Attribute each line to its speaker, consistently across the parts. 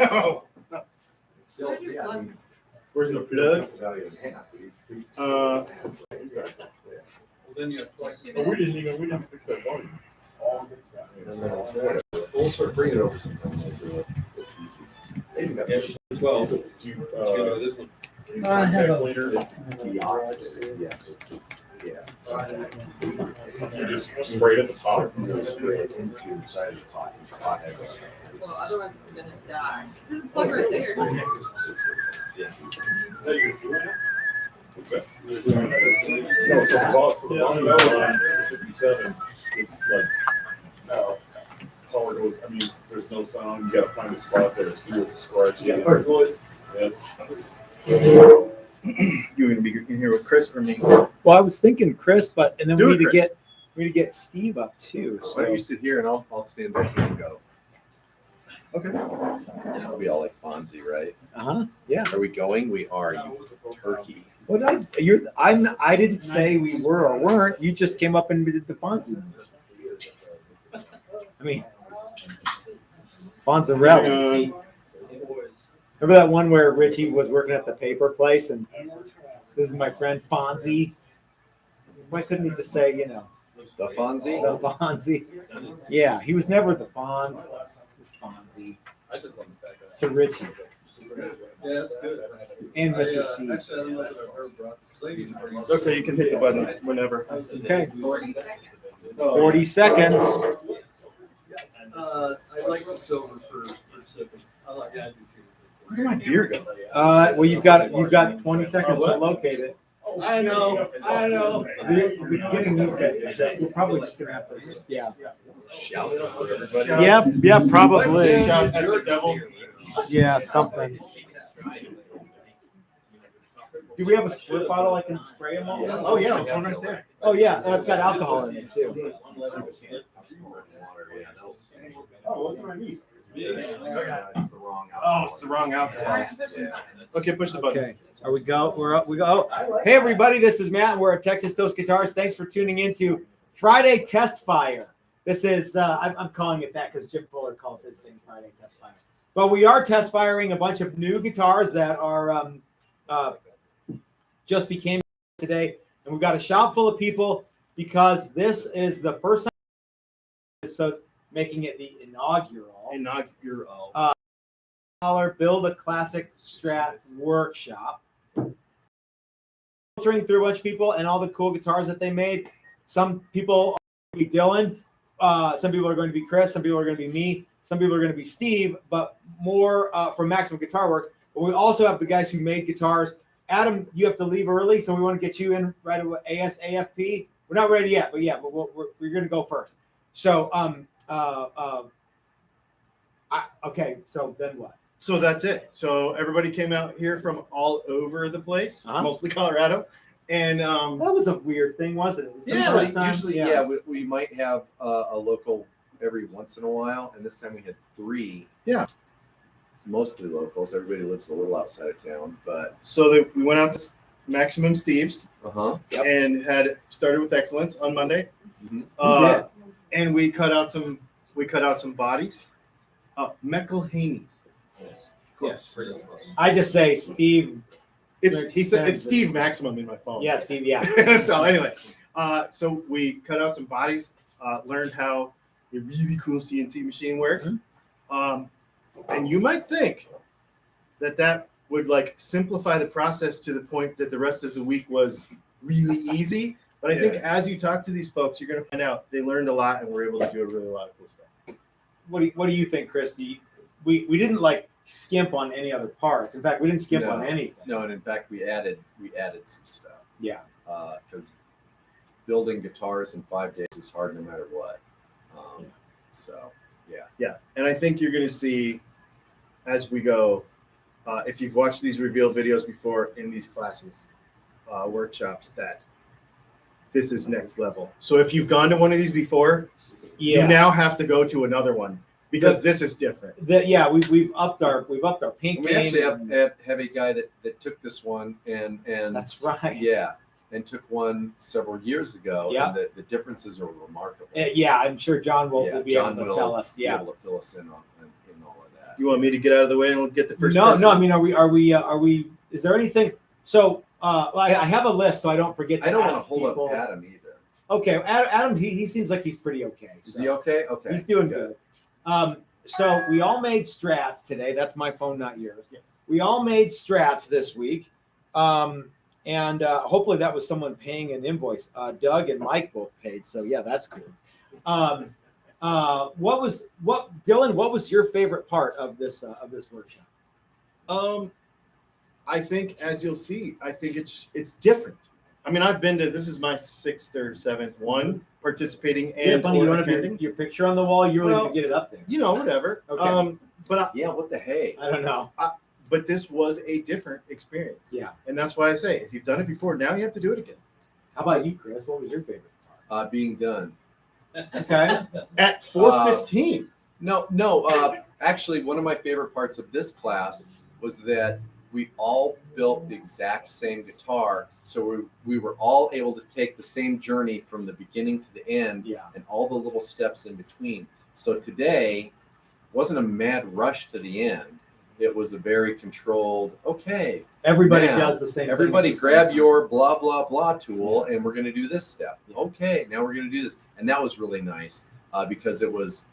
Speaker 1: No.
Speaker 2: Still, yeah, I mean,
Speaker 1: Where's the plug?
Speaker 2: value in half.
Speaker 1: Well,
Speaker 3: Then you have twice.
Speaker 1: we didn't fix that volume.
Speaker 2: We'll sort of bring it over sometime. It's easy. Maybe that-
Speaker 3: As well.
Speaker 1: So,
Speaker 3: Do you know this one?
Speaker 1: use
Speaker 4: I have
Speaker 1: contact
Speaker 4: a-
Speaker 1: cleaner.
Speaker 2: It's Dawgs. Yeah, so it's just, yeah.
Speaker 1: You just spray it at the top.
Speaker 2: You go straight into the side of the pot.
Speaker 5: Well, otherwise it's gonna die. Plug right there.
Speaker 2: Yeah.
Speaker 1: What's that? No, so the volume of 57, it's like, color goes, I mean, there's no sound, you gotta find a spot that it's cool to scratch. Yeah.
Speaker 6: You gonna be in here with Chris or me?
Speaker 4: Well, I was thinking Chris, but and then
Speaker 6: Do
Speaker 4: we
Speaker 6: it,
Speaker 4: need to
Speaker 6: Chris.
Speaker 4: get get Steve up too.
Speaker 2: Why don't
Speaker 4: So
Speaker 2: you sit here and I'll stand back here and go.
Speaker 6: Okay.
Speaker 2: It'll be all like Fonzie, right?
Speaker 4: yeah.
Speaker 2: Are we going? We are. You turkey.
Speaker 4: What I didn't say we were or weren't. You just came up and did the Fonzie. I mean, Fonzarelli. Remember that one where Richie was working at the paper place and this is my friend Fonzie? Why couldn't he just say,
Speaker 2: The Fonzie?
Speaker 4: the Fonzie? Yeah, he was never the Fonz. It was Fonzie
Speaker 3: I just love the fact that.
Speaker 4: to Richie
Speaker 3: Yeah, that's good.
Speaker 4: and Mr. C.
Speaker 3: Actually, I don't know if I've heard Brock say he's pretty-
Speaker 6: Okay, you can hit the button whenever.
Speaker 4: Okay, 40 seconds.
Speaker 3: I like the silver for sipping. I like that.
Speaker 6: Where did my beer go?
Speaker 4: Well, you've got 20 seconds to locate it.
Speaker 3: I know.
Speaker 4: We're getting these guys. We're probably just gonna have to yeah.
Speaker 2: Shout for everybody.
Speaker 4: Yeah, probably.
Speaker 6: Shout at the devil.
Speaker 4: Yeah, something. Do we have a split bottle I can spray them all?
Speaker 6: Oh, yeah, there's one right there.
Speaker 4: Oh, yeah, that's got alcohol in it too.
Speaker 6: Oh, what's underneath?
Speaker 2: It's the wrong
Speaker 6: Oh, it's the wrong alcohol. Okay, push the button.
Speaker 4: Okay, are we go? We're up. We go. Oh. Hey, everybody, this is Matt. We're at Texas Toast Guitars. Thanks for tuning into Friday Testfire. This is, I'm calling it that because Jim Fuller calls his thing Friday Testfire. But we are test firing a bunch of new guitars that are just became today. And we've got a shop full of people because this is the first time. So making it the inaugural Build a Classic Strat workshop. Filtering through a bunch of people and all the cool guitars that they made. Some people are going to be Dylan. Some people are going to be Chris. Some people are going to be me. Some people are going to be Steve, but more from Maximum Guitarworks. But we also have the guys who made guitars. Adam, you have to leave early, so we want to get you in right away. ASAFP. We're not ready yet, but yeah, but we're going to go first. So, okay. So then what?
Speaker 6: So that's it. So everybody came out here from all over the place, mostly Colorado. And
Speaker 4: That was a weird thing, wasn't it? Was it the
Speaker 2: Usually,
Speaker 4: first time?
Speaker 2: yeah, we might have a local every once in a while, and this time we had 3.
Speaker 6: Yeah.
Speaker 2: Mostly locals. Everybody lives a little outside of town, but
Speaker 6: so we went out to Maximum Steve's
Speaker 2: Yep.
Speaker 6: and had started with Excellence on Monday.
Speaker 2: Mhm.
Speaker 6: And we cut out some bodies. McElhaney. Yes.
Speaker 4: I just say Steve.
Speaker 6: It's Steve Maximum in my phone.
Speaker 4: Yeah, Steve. Yeah.
Speaker 6: So anyway, so we cut out some bodies, learned how a really cool CNC machine works. And you might think that would like simplify the process to the point that the rest of the week was really easy. But I think as you talk to these folks, you're going to find out they learned a lot and were able to do a really lot of cool stuff.
Speaker 4: What do you think, Chris? We didn't like skimp on any other parts. In fact, we didn't skimp on anything.
Speaker 2: No, and in fact, we added some stuff.
Speaker 4: Yeah.
Speaker 2: Because building guitars in 5 days is hard no matter what. So, yeah.
Speaker 6: Yeah. And I think you're going to see as we go, if you've watched these reveal videos before in these classes, workshops, that this is next level. So if you've gone to one of these before, you now have to go to another one because this is different.
Speaker 4: We've upped our pink
Speaker 2: We
Speaker 4: game.
Speaker 2: actually have a guy that took this one and
Speaker 4: That's right.
Speaker 2: yeah, and took one several years ago.
Speaker 4: Yeah.
Speaker 2: And the differences are remarkable.
Speaker 4: I'm sure John will be able to tell us.
Speaker 2: be able to fill us in on all of that.
Speaker 6: You want me to get out of the way and we'll get the first?
Speaker 4: No,
Speaker 6: person?
Speaker 4: no. I mean, are we? Is there anything? So, I have a list, so I don't forget.
Speaker 2: I don't want to
Speaker 4: ask
Speaker 2: hold
Speaker 4: people.
Speaker 2: up Adam either.
Speaker 4: Okay, Adam. He seems like he's pretty okay.
Speaker 2: Is
Speaker 4: so
Speaker 2: he okay? Okay.
Speaker 4: He's doing good. So we all made strats today. That's my phone, not yours.
Speaker 6: Yes.
Speaker 4: We all made strats this week, and hopefully that was someone paying an invoice. Doug and Mike both paid, so yeah, that's cool. Dylan? What was your favorite part of this workshop?
Speaker 6: I think, as you'll see, I think it's different. I mean, I've been to, this is my 6th or 7th one participating and
Speaker 4: Funny, you don't have
Speaker 6: attending.
Speaker 4: your picture on the wall. You really
Speaker 6: Well,
Speaker 4: need to get it up there.
Speaker 6: You know, whatever.
Speaker 4: Okay.
Speaker 6: But
Speaker 2: Yeah. What the hey?
Speaker 4: I don't know.
Speaker 6: but this was a different experience.
Speaker 4: Yeah.
Speaker 6: And that's why I say, if you've done it before, now you have to do it again.
Speaker 4: How about you, Chris? What was your favorite
Speaker 2: Being done.
Speaker 4: part? Okay.
Speaker 6: At 4:15.
Speaker 2: No. Actually, one of my favorite parts of this class was that we all built the exact same guitar, so we were all able to take the same journey from the beginning to the end,
Speaker 4: Yeah.
Speaker 2: and all the little steps in between. So today wasn't a mad rush to the end. It was a very controlled. Okay,
Speaker 4: Everybody
Speaker 2: Now,
Speaker 4: does the same thing.
Speaker 2: everybody
Speaker 4: at the same
Speaker 2: grab
Speaker 4: time.
Speaker 2: your blah blah blah tool, and we're going to do this step.
Speaker 4: Yeah.
Speaker 2: Okay, now we're going to do this, and that was really nice because it was,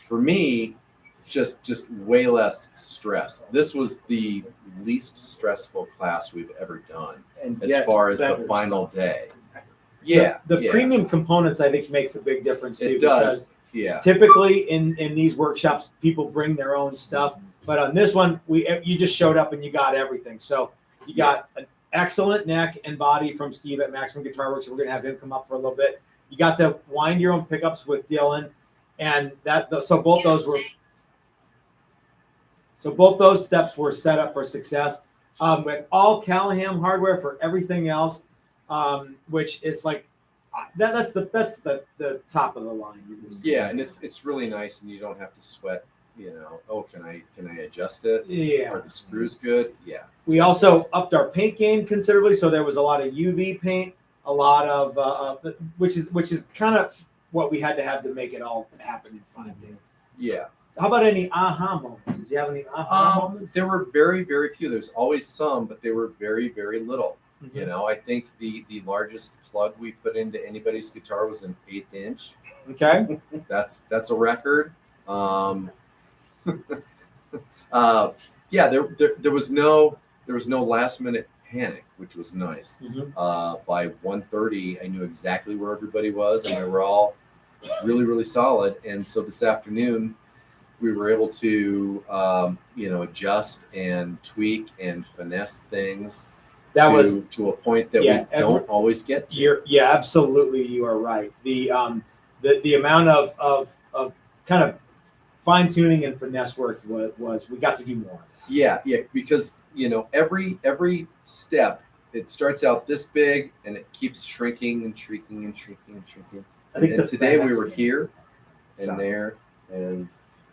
Speaker 2: for me, just way less stress. This was the least stressful class we've ever done
Speaker 6: And
Speaker 2: as
Speaker 6: yet
Speaker 2: far as the
Speaker 6: better
Speaker 2: final
Speaker 6: stuff.
Speaker 2: day. Yeah,
Speaker 4: The
Speaker 2: yes.
Speaker 4: premium components, I think, makes a big difference too.
Speaker 2: It does.
Speaker 4: because
Speaker 2: Yeah.
Speaker 4: Typically, in these workshops, people bring their own stuff, but on this one, you just showed up and you got everything. So you got an excellent neck and body from Steve at Maximum Guitarworks. We're gonna have him come up for a little bit. You got to wind your own pickups with Dylan, and so both those were. So both those steps were set up for success. With all Callahan hardware for everything else, which is like that's the top of the line.
Speaker 2: Yeah, and it's really nice, and you don't have to sweat. You know, oh, can I adjust it?
Speaker 4: Yeah.
Speaker 2: Are the screws good? Yeah.
Speaker 4: We also upped our paint game considerably, so there was a lot of UV paint, a lot of which is kind of what we had to have to make it all happen in 5 days.
Speaker 2: Yeah.
Speaker 4: How about any aha moments? Did you have any aha moments?
Speaker 2: There were very, very few. There's always some, but they were very, very little.
Speaker 4: Mm-hmm.
Speaker 2: You know, I think the largest plug we put into anybody's guitar was an 1/8 inch.
Speaker 4: Okay.
Speaker 2: That's a record. Yeah, there was no last minute panic, which was nice.
Speaker 4: Mhm.
Speaker 2: By 1:30, I knew exactly where everybody was, and we were all really, really solid. And so this afternoon, we were able to adjust and tweak and finesse things
Speaker 4: That was
Speaker 2: to a point that
Speaker 4: yeah,
Speaker 2: we don't always get to.
Speaker 4: yeah, absolutely, you are right. The amount of kind of fine tuning and finesse work was we got to do more.
Speaker 2: Yeah, because every step, it starts out this big and it keeps shrinking and shrinking and shrinking and shrinking.
Speaker 4: I think
Speaker 2: And today we
Speaker 4: FedEx
Speaker 2: were
Speaker 4: game
Speaker 2: here
Speaker 4: is- so.
Speaker 2: and there and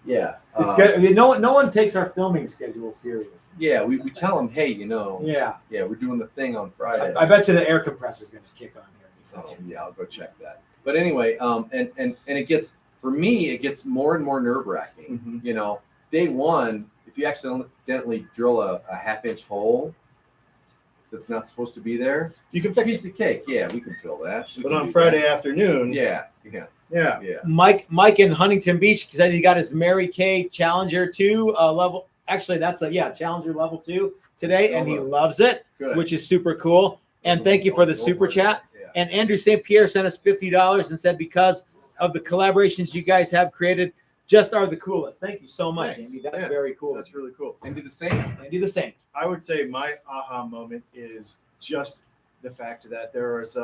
Speaker 2: yeah.
Speaker 4: It's good. No one takes our filming schedule serious.
Speaker 2: Yeah, we tell them, hey,
Speaker 4: Yeah,
Speaker 2: we're doing the thing on Friday.
Speaker 4: I bet you the air compressor is going to kick on here in a
Speaker 2: So
Speaker 4: second.
Speaker 2: yeah, I'll go check that. But anyway, and it gets, for me, it gets more and more nerve wracking.
Speaker 6: Mhm.
Speaker 2: Day one, if you accidentally drill a 1/2 inch hole that's not supposed to be there,
Speaker 6: You can fix
Speaker 2: piece
Speaker 6: it.
Speaker 2: of cake. Yeah, we can fill that. We
Speaker 6: But
Speaker 2: can
Speaker 6: on
Speaker 2: do
Speaker 6: Friday afternoon,
Speaker 2: that. Yeah.
Speaker 4: Mike in Huntington Beach said he got his Mary Kay Challenger 2 level. Actually, that's Challenger level 2 today, and he loves it,
Speaker 2: Good.
Speaker 4: which is super cool. And thank you for the super chat.
Speaker 2: Yeah.
Speaker 4: And Andrew St. Pierre sent us $50 and said, because of the collaborations you guys have created, just are the coolest. Thank you so much,
Speaker 6: Thanks.
Speaker 4: Andy. That's
Speaker 6: Yeah,
Speaker 4: very cool.
Speaker 6: that's really cool.
Speaker 2: And do the same.
Speaker 4: Andy the same.
Speaker 6: I would say my aha moment is just the fact that there was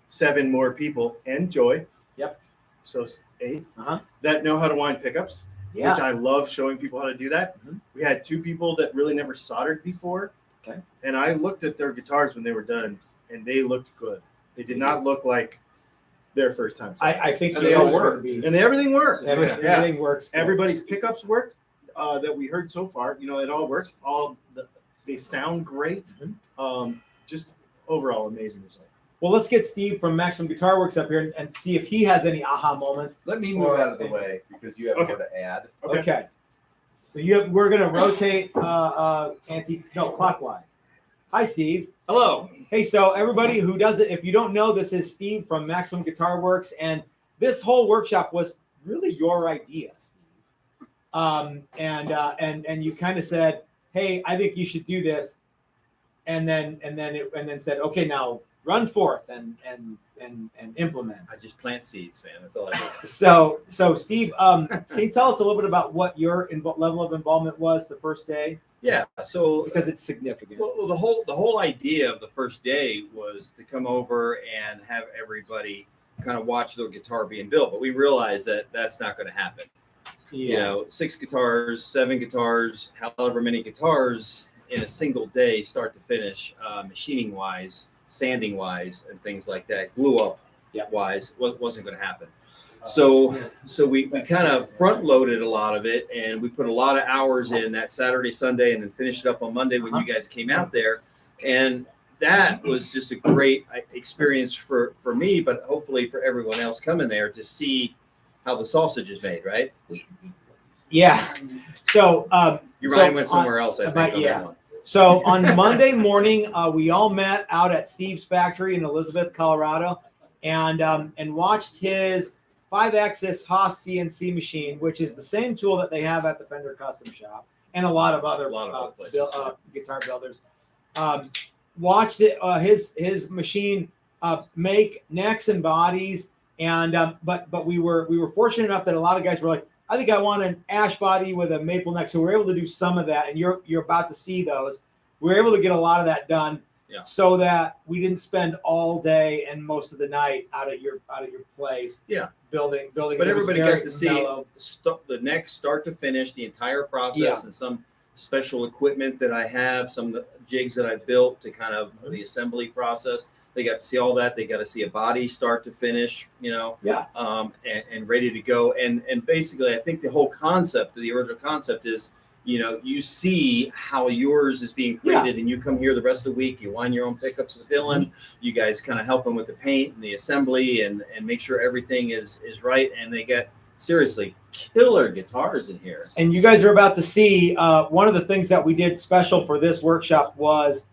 Speaker 6: 7 more people and Joy.
Speaker 4: Yep.
Speaker 6: So 8
Speaker 4: Uh-huh.
Speaker 6: that know how to wind pickups,
Speaker 4: Yeah.
Speaker 6: which I love showing people how to do that.
Speaker 4: Mhm.
Speaker 6: We had 2 people that really never soldered before.
Speaker 4: Okay.
Speaker 6: And I looked at their guitars when they were done, and they looked good. They did not look like their first time.
Speaker 4: I think
Speaker 6: And they all
Speaker 4: yours are gonna
Speaker 6: worked.
Speaker 4: be-
Speaker 6: And everything worked.
Speaker 4: everything,
Speaker 6: Yeah.
Speaker 4: everything works.
Speaker 6: Everybody's pickups worked that we heard so far. It all works. They sound great. Just overall amazing result.
Speaker 4: Well, let's get Steve from Maximum Guitarworks up here and see if he has any aha moments.
Speaker 2: Let me move out of the way because you have
Speaker 6: Okay.
Speaker 2: more to add.
Speaker 4: Okay. So we're gonna rotate clockwise. Hi, Steve.
Speaker 7: Hello.
Speaker 4: Hey, so everybody who doesn't, if you don't know, this is Steve from Maximum Guitarworks, and this whole workshop was really your idea, Steve. And you kind of said, "Hey, I think you should do this," and then said, "Okay, now run forth and implement."
Speaker 7: I just plant seeds, man. That's all I do.
Speaker 4: So Steve, can you tell us a little bit about what your level of involvement was the first day?
Speaker 7: Yeah. So
Speaker 4: Because it's significant.
Speaker 7: well, the whole idea of the first day was to come over and have everybody kind of watch their guitar being built, but we realized that that's not going to happen. You know, 6 guitars, 7 guitars, however many guitars in a single day, start to finish, machining wise, sanding wise, and things like that, glue up wise, wasn't going to happen. So we kind of front loaded a lot of it, and we put a lot of hours in that Saturday, Sunday, and then finished it up on Monday when you guys came out there. And that was just a great experience for me, but hopefully for everyone else coming there to see how the sausage is made, right?
Speaker 4: Yeah. So
Speaker 7: Your mind went somewhere else, I think, on
Speaker 4: yeah.
Speaker 7: that one.
Speaker 4: So on Monday morning, we all met out at Steve's factory in Elizabeth, Colorado, and watched his 5-axis Haas CNC machine, which is the same tool that they have at the Fender Custom Shop and a lot of other
Speaker 7: places.
Speaker 4: guitar builders. Watched it, his machine make necks and bodies, and but we were fortunate enough that a lot of guys were like, I think I want an ash body with a maple neck. So we're able to do some of that, and you're about to see those. We were able to get a lot of that done, so that we didn't spend all day and most of the night out at your place. Building.
Speaker 7: But everybody got to see the neck start to finish, the entire process, and some special equipment that I have, some of the jigs that I built to kind of the assembly process. They got to see all that. They got to see a body start to finish, and ready to go. And basically, I think the whole concept, the original concept is, you see how yours is being created, and you come here the rest of the week, you wind your own pickups with Dylan, you guys kind of help them with the paint and the assembly and make sure everything is right. And they get seriously killer guitars in here.
Speaker 4: And you guys are about to see one of the things that we did special for this workshop was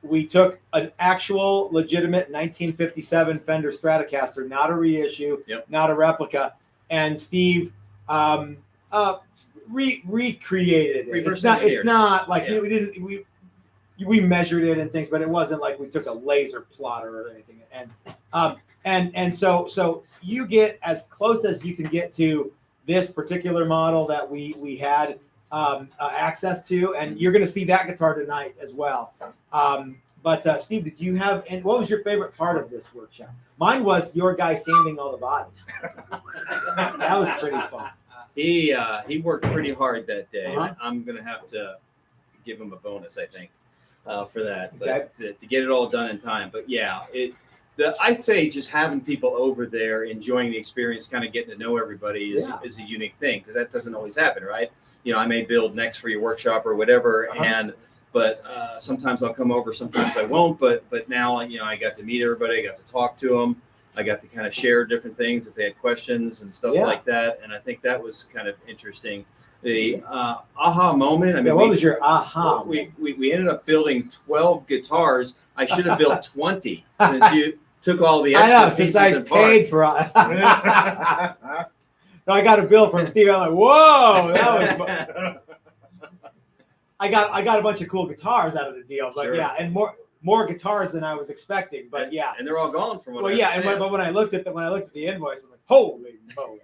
Speaker 4: we took an actual legitimate 1957 Fender Stratocaster, not a reissue, not a replica, and Steve recreated it. It's not like we measured it and things, but it wasn't like we took a laser plotter or anything. And so you get as close as you can get to this particular model that we had access to, and you're going to see that guitar tonight as well. But Steve, did you have? And what was your favorite part of this workshop? Mine was your guy sanding all the bodies. That was pretty fun.
Speaker 7: He worked pretty hard that day. I'm going to have to give him a bonus, I think, for that. But to get it all done in time. But yeah, I'd say just having people over there enjoying the experience, kind of getting to know everybody is a unique thing, because that doesn't always happen, right? I may build necks for your workshop or whatever, but sometimes I'll come over, sometimes I won't. But now, I got to meet everybody, I got to talk to them, I got to kind of share different things if they had questions and stuff like that. And I think that was kind of interesting. The aha moment. I mean,
Speaker 4: what was your aha?
Speaker 7: We ended up building 12 guitars. I should have built 20 since you took all the extra pieces and parts.
Speaker 4: For. So I got a bill from Steve. I'm like, whoa, that was. I got a bunch of cool guitars out of the deal, but and more guitars than I was expecting. But
Speaker 7: and they're all gone from what.
Speaker 4: But when I looked at the invoice, I'm like, holy moly.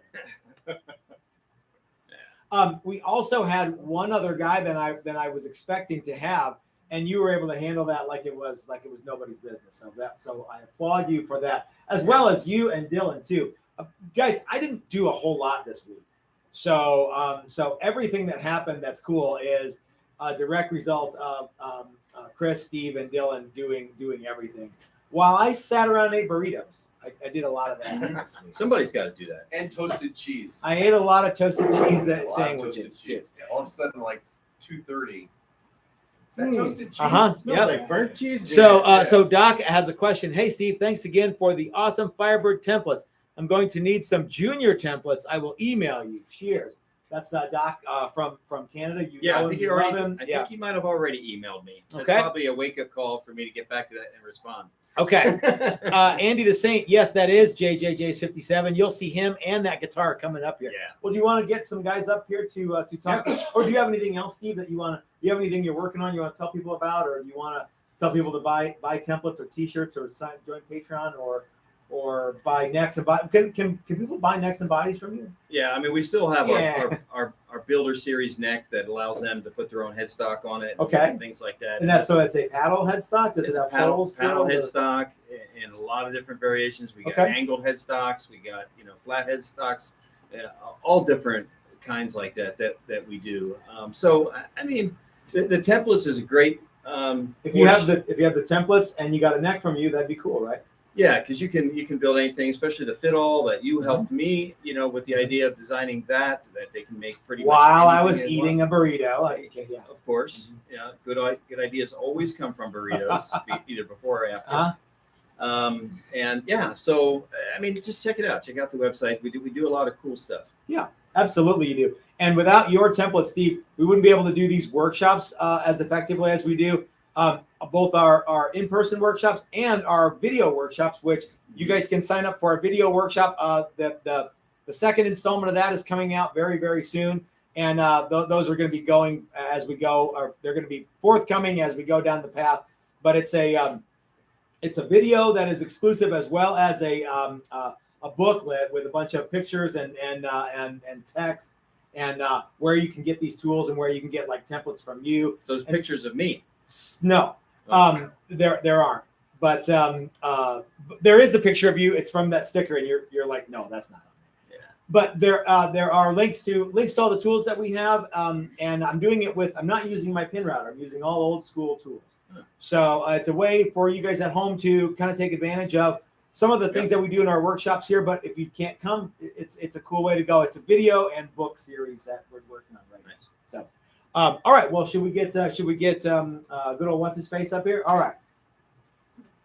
Speaker 4: We also had one other guy than I was expecting to have, and you were able to handle that like it was nobody's business. So I applaud you for that, as well as you and Dylan too. Guys, I didn't do a whole lot this week, so everything that happened that's cool is a direct result of Chris, Steve, and Dylan doing everything. While I sat around and ate burritos, I did a lot of that this week.
Speaker 7: Somebody's got to do that.
Speaker 2: And toasted cheese.
Speaker 4: I ate a lot of toasted cheese sandwiches.
Speaker 2: All of a sudden, like 2:30. Is that toasted cheese?
Speaker 6: Smells like burnt cheese.
Speaker 4: So Doc has a question. Hey, Steve, thanks again for the awesome Firebird templates. I'm going to need some junior templates. I will email you. Cheers. That's Doc from Canada. You
Speaker 7: Yeah,
Speaker 4: know
Speaker 7: I
Speaker 4: him,
Speaker 7: think
Speaker 4: you
Speaker 7: he already.
Speaker 4: love him.
Speaker 7: I
Speaker 4: Yeah.
Speaker 7: think he might have already emailed me. That's
Speaker 4: Okay.
Speaker 7: probably a wake up call for me to get back to that and respond.
Speaker 4: Okay. Andy the Saint. Yes, that is JJJ's 57. You'll see him and that guitar coming up here.
Speaker 7: Yeah.
Speaker 4: Well, do you want to get some guys up here to talk, or do you have anything else, Steve, that you want to? Do you have anything you're working on? You want to tell people about, or do you want to tell people to buy templates or T-shirts or join Patreon or buy necks and bodies? Can people buy necks and bodies from you?
Speaker 7: Yeah, I mean, we still have
Speaker 4: Yeah.
Speaker 7: our builder series neck that allows them to put their own headstock on it.
Speaker 4: Okay.
Speaker 7: And things like that.
Speaker 4: And that's so it's a paddle headstock. Does
Speaker 7: It's
Speaker 4: it
Speaker 7: a
Speaker 4: have
Speaker 7: paddle
Speaker 4: holes? filled, or-
Speaker 7: headstock in a lot of different variations. We got
Speaker 4: Okay.
Speaker 7: angled headstocks. We got flat headstocks, all different kinds like that we do. So I mean, the templates is a great.
Speaker 4: If you have the templates and you got a neck from you, that'd be cool, right?
Speaker 7: Yeah, because you can build anything, especially the fit all that you helped me, with the idea of designing that they can make pretty much
Speaker 4: While I
Speaker 7: anything
Speaker 4: was
Speaker 7: they
Speaker 4: eating
Speaker 7: want.
Speaker 4: a burrito, yeah.
Speaker 7: Of course, yeah, good ideas always come from burritos, either before or after. And yeah, so I mean, just check it out. Check out the website. We do a lot of cool stuff.
Speaker 4: Absolutely, you do. And without your template, Steve, we wouldn't be able to do these workshops as effectively as we do. Both our in-person workshops and our video workshops, which you guys can sign up for our video workshop. The second installment of that is coming out very, very soon. And those are going to be going as we go, or they're going to be forthcoming as we go down the path. But it's a video that is exclusive, as well as a booklet with a bunch of pictures and text, and where you can get these tools and where you can get like templates from you.
Speaker 7: So there's pictures of me.
Speaker 4: No, there aren't. But there is a picture of you. It's from that sticker, and you're like, no, that's not on there.
Speaker 7: Yeah.
Speaker 4: But there are links to all the tools that we have, and I'm doing it with. I'm not using my pin router. I'm using all old school tools. So it's a way for you guys at home to kind of take advantage of some of the things that we do in our workshops here. But if you can't come, it's a cool way to go. It's a video and book series that we're working on right now. So. All right. Well, should we get good old what's his face up here? All right.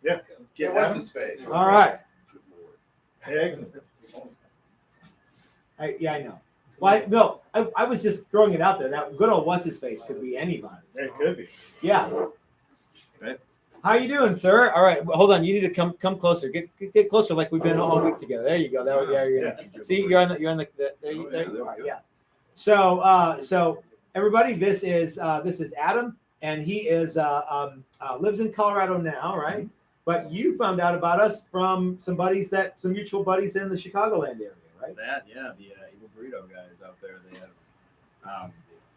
Speaker 6: Yeah.
Speaker 2: Yeah, what's his face?
Speaker 4: All right.
Speaker 6: Excellent.
Speaker 4: I know. Well, I was just throwing it out there. That good old what's his face could be anybody.
Speaker 6: It could be.
Speaker 4: Yeah.
Speaker 7: Right.
Speaker 4: How you doing, sir? All right. Hold on. You need to come closer. Get closer, like we've been all week together. There you go. There you go. See, you're on the there you are. Yeah. So everybody, this is Adam, and he is lives in Colorado now, right? But you found out about us from some mutual buddies in the Chicagoland area, right?
Speaker 3: The Evil Burrito guys out there, they have,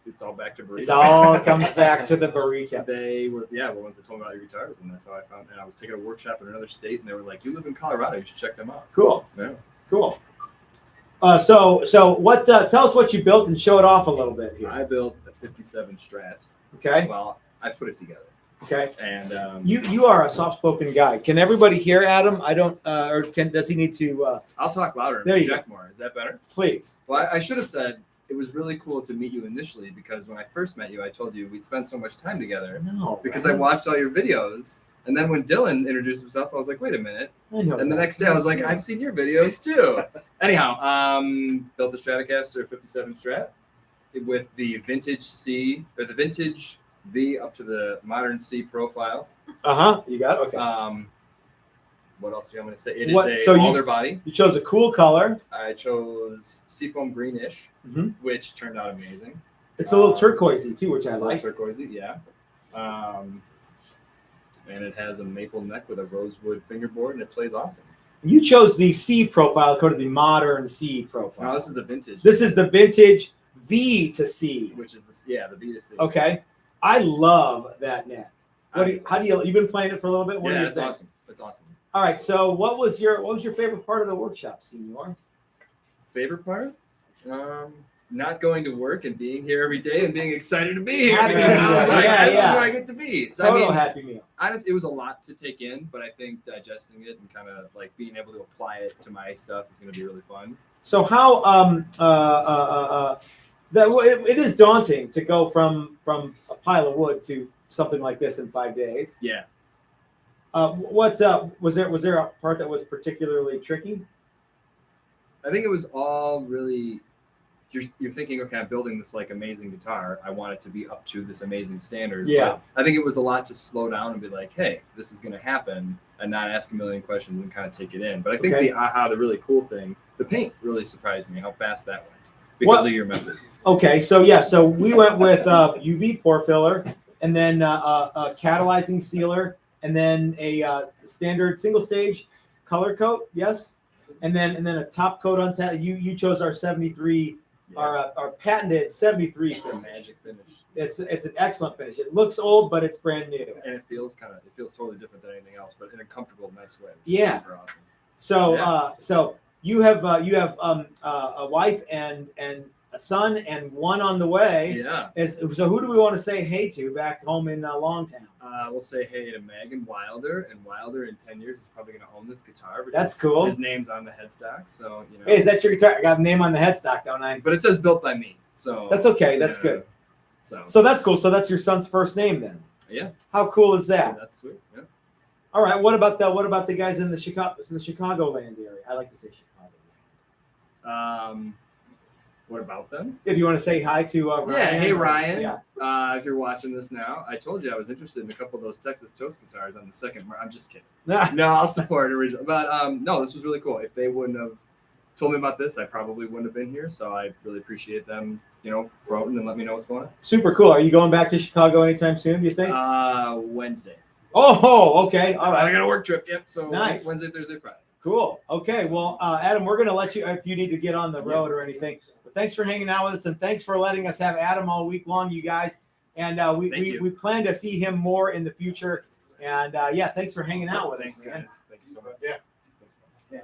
Speaker 3: it's all back to burrito.
Speaker 4: It all comes back to the burrito.
Speaker 3: They were the ones that told me about your guitars, and that's how I found. And I was taking a workshop in another state, and they were like, "You live in Colorado, you should check them out."
Speaker 4: Cool.
Speaker 3: Yeah.
Speaker 4: Cool. So what? Tell us what you built and show it off a little bit here.
Speaker 3: I built a '57 Strat.
Speaker 4: Okay.
Speaker 3: Well, I put it together,
Speaker 4: Okay.
Speaker 3: and
Speaker 4: You are a soft-spoken guy. Can everybody hear Adam? I don't. Or does he need to?
Speaker 3: I'll talk louder and
Speaker 4: There you
Speaker 3: project more. Is that better?
Speaker 4: Please.
Speaker 3: Well, I should have said it was really cool to meet you initially, because when I first met you, I told you we'd spent so much time together
Speaker 4: No.
Speaker 3: because I watched all your videos. And then when Dylan introduced himself, I was like, wait a minute.
Speaker 4: I know.
Speaker 3: And the
Speaker 4: that.
Speaker 3: next day I was like, I've seen your videos too. Anyhow, built a Stratocaster 57 Strat with the vintage C, or the vintage V up to the modern C profile.
Speaker 4: You got it? Okay.
Speaker 3: What else do you want me to say? It
Speaker 4: What-
Speaker 3: is
Speaker 4: so
Speaker 3: a
Speaker 4: you-
Speaker 3: alder body.
Speaker 4: You chose a cool color.
Speaker 3: I chose seafoam greenish,
Speaker 4: Mhm.
Speaker 3: which turned out amazing.
Speaker 4: It's a little turquoisey too, which I
Speaker 3: A little
Speaker 4: like.
Speaker 3: turquoisey, yeah. And it has a maple neck with a rosewood fingerboard, and it plays awesome.
Speaker 4: You chose the C profile, go to the modern C profile.
Speaker 3: Now this is the vintage.
Speaker 4: This is the vintage V to C.
Speaker 3: which is the V to C.
Speaker 4: Okay. I love that neck.
Speaker 3: I think
Speaker 4: You've been playing it for a little bit? What do
Speaker 3: yeah,
Speaker 4: you
Speaker 3: it's
Speaker 4: think?
Speaker 3: awesome. It's awesome.
Speaker 4: All right. So what was your favorite part of the workshop, Senor?
Speaker 3: Favorite part? Not going to work and being here every day and being excited to be here,
Speaker 4: Happy
Speaker 3: because I was
Speaker 4: meal.
Speaker 3: like,
Speaker 4: Yeah,
Speaker 3: this
Speaker 4: yeah.
Speaker 3: is where I get to be. So,
Speaker 4: Total happy meal.
Speaker 3: honestly, it was a lot to take in, but I think digesting it and kind of like being able to apply it to my stuff is going to be really fun.
Speaker 4: So how it is daunting to go from a pile of wood to something like this in 5 days.
Speaker 3: Yeah.
Speaker 4: What was there a part that was particularly tricky?
Speaker 3: I think it was all really you're thinking, okay, I'm building this like amazing guitar. I want it to be up to this amazing standard.
Speaker 4: Yeah.
Speaker 3: But I think it was a lot to slow down and be like, hey, this is going to happen, and not ask a million questions and kind of take it in. But I think the really cool thing, the paint really surprised me how fast that went because of your methods.
Speaker 4: Okay, so yeah, so we went with UV pore filler, and then a catalyzing sealer, and then a standard single stage color coat. Yes, and then a top coat on top. You chose our 73. Our patented 73
Speaker 3: It's a
Speaker 4: finish.
Speaker 3: magic finish,
Speaker 4: It's an excellent finish. It looks old, but it's brand new.
Speaker 3: and it feels totally different than anything else, but in a comfortable, nice way. It's
Speaker 4: Yeah.
Speaker 3: super awesome.
Speaker 4: So
Speaker 3: Yeah.
Speaker 4: so you have a wife and a son and one on the way.
Speaker 3: Yeah.
Speaker 4: So who do we want to say hey to back home in Longtown?
Speaker 3: We'll say hey to Megan Wilder, and Wilder in 10 years is probably going to own this guitar. Because
Speaker 4: That's cool.
Speaker 3: His name's on the headstock, so you know.
Speaker 4: Hey, is that your guitar? I got a name on the headstock, don't I?
Speaker 3: But it says built by me, so
Speaker 4: That's okay. That's
Speaker 3: yeah.
Speaker 4: good.
Speaker 3: So
Speaker 4: So that's cool. So that's your son's first name then.
Speaker 3: yeah,
Speaker 4: How cool is
Speaker 3: so
Speaker 4: that?
Speaker 3: that's sweet. Yeah.
Speaker 4: All right. What about the guys in the Chicagoland area? I like to say Chicagoland.
Speaker 3: What about them?
Speaker 4: If you want to say hi to Ryan.
Speaker 3: Yeah, hey Ryan.
Speaker 4: Yeah.
Speaker 3: If you're watching this now, I told you I was interested in a couple of those Texas Toast guitars on the second. I'm just kidding. No, I'll support original. But no, this was really cool. If they wouldn't have told me about this, I probably wouldn't have been here. So I really appreciate them, wrote and let me know what's going on.
Speaker 4: Super cool. Are you going back to Chicago anytime soon? Do you think?
Speaker 3: Wednesday.
Speaker 4: Oh, okay. All
Speaker 3: I
Speaker 4: right.
Speaker 3: got a work trip. Yep. So
Speaker 4: Nice.
Speaker 3: Wednesday, Thursday, Friday.
Speaker 4: Cool. Okay. Well, Adam, we're going to let you if you need to get on the road or anything. But thanks for hanging out with us, and thanks for letting us have Adam all week long, you guys. And we plan to see him more in the future. And thanks for hanging out with
Speaker 3: Thanks,
Speaker 4: us, man.
Speaker 3: guys. Thank you so much.
Speaker 6: Yeah.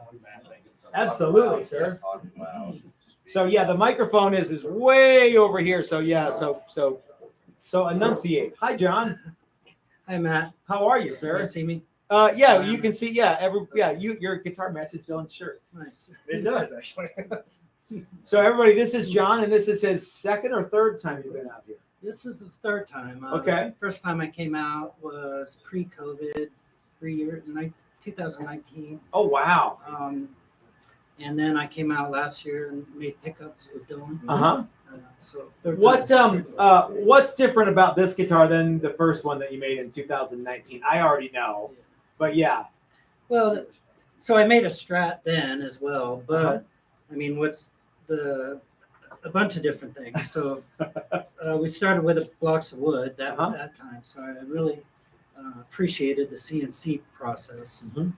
Speaker 4: Absolutely, sir. So yeah, the microphone is way over here. So yeah, so enunciate. Hi, John.
Speaker 8: Hi, Matt.
Speaker 4: How are you,
Speaker 8: Can
Speaker 4: sir?
Speaker 8: you see me?
Speaker 4: Yeah, you can see. Yeah, your guitar matches Dylan's shirt.
Speaker 8: Nice.
Speaker 6: It does actually.
Speaker 4: So everybody, this is John, and this is his second or third time you've been out here.
Speaker 8: This is the third time.
Speaker 4: Okay.
Speaker 8: The first time I came out was pre-COVID, 2019.
Speaker 4: Oh wow.
Speaker 8: And then I came out last year and made pickups with Dylan.
Speaker 4: Uh-huh.
Speaker 8: So third
Speaker 4: What
Speaker 8: time.
Speaker 4: what's different about this guitar than the first one that you made in 2019? I already know, but yeah.
Speaker 8: Well, so I made a Strat then as well, but
Speaker 4: Uh-huh.
Speaker 8: I mean, a bunch of different things. So we started with blocks of wood that time. So I really appreciated the CNC process.
Speaker 4: Mhm.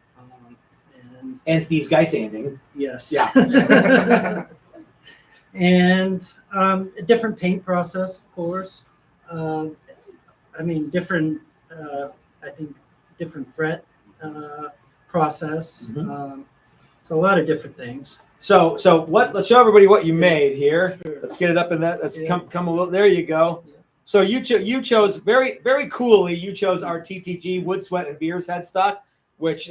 Speaker 8: And
Speaker 4: And Steve's guy sanding.
Speaker 8: yes.
Speaker 4: Yeah.
Speaker 8: And a different paint process, of course. I mean, different, I think, different fret process.
Speaker 4: Mhm.
Speaker 8: So a lot of different things.
Speaker 4: So let's show everybody what you made here.
Speaker 8: Sure.
Speaker 4: Let's get it up in that. Let's
Speaker 8: Yeah.
Speaker 4: come a little. There you go.
Speaker 8: Yeah.
Speaker 4: So you chose very, very coolly. You chose our TTG Wood Sweat and Beers headstock, which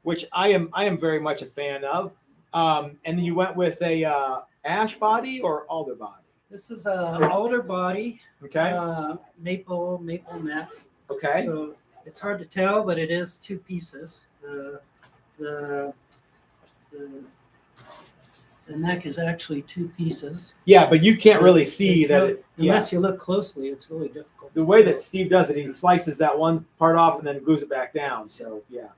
Speaker 4: which I am very much a fan of. And then you went with a ash body or alder body.
Speaker 8: This is a alder body,
Speaker 4: Okay.
Speaker 8: maple neck.
Speaker 4: Okay.
Speaker 8: So it's hard to tell, but it is two pieces. The neck is actually two pieces.
Speaker 4: Yeah, but you can't really see
Speaker 8: It's
Speaker 4: that.
Speaker 8: really- unless you look closely, it's really difficult.
Speaker 4: The way that Steve does it, he slices that one part off and then glues it back down. So yeah.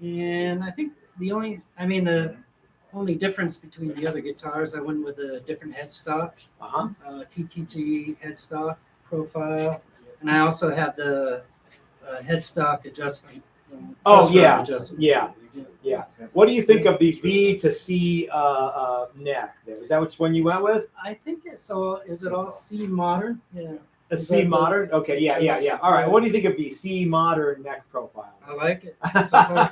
Speaker 8: And I think the only difference between the other guitars, I went with a different headstock,
Speaker 4: Uh-huh.
Speaker 8: TTG headstock profile, and I also have the headstock adjustment.
Speaker 4: Oh,
Speaker 8: Testfire
Speaker 4: yeah.
Speaker 8: adjustment.
Speaker 4: Yeah. What do you think of the V to C neck there? Is that which one you went with?
Speaker 8: I think it's all. Is it all C modern? Yeah.
Speaker 4: A
Speaker 8: Is
Speaker 4: C
Speaker 8: that the-
Speaker 4: modern? Okay, yeah. All right. What do you think of the C modern neck profile?
Speaker 8: I like it. So far, I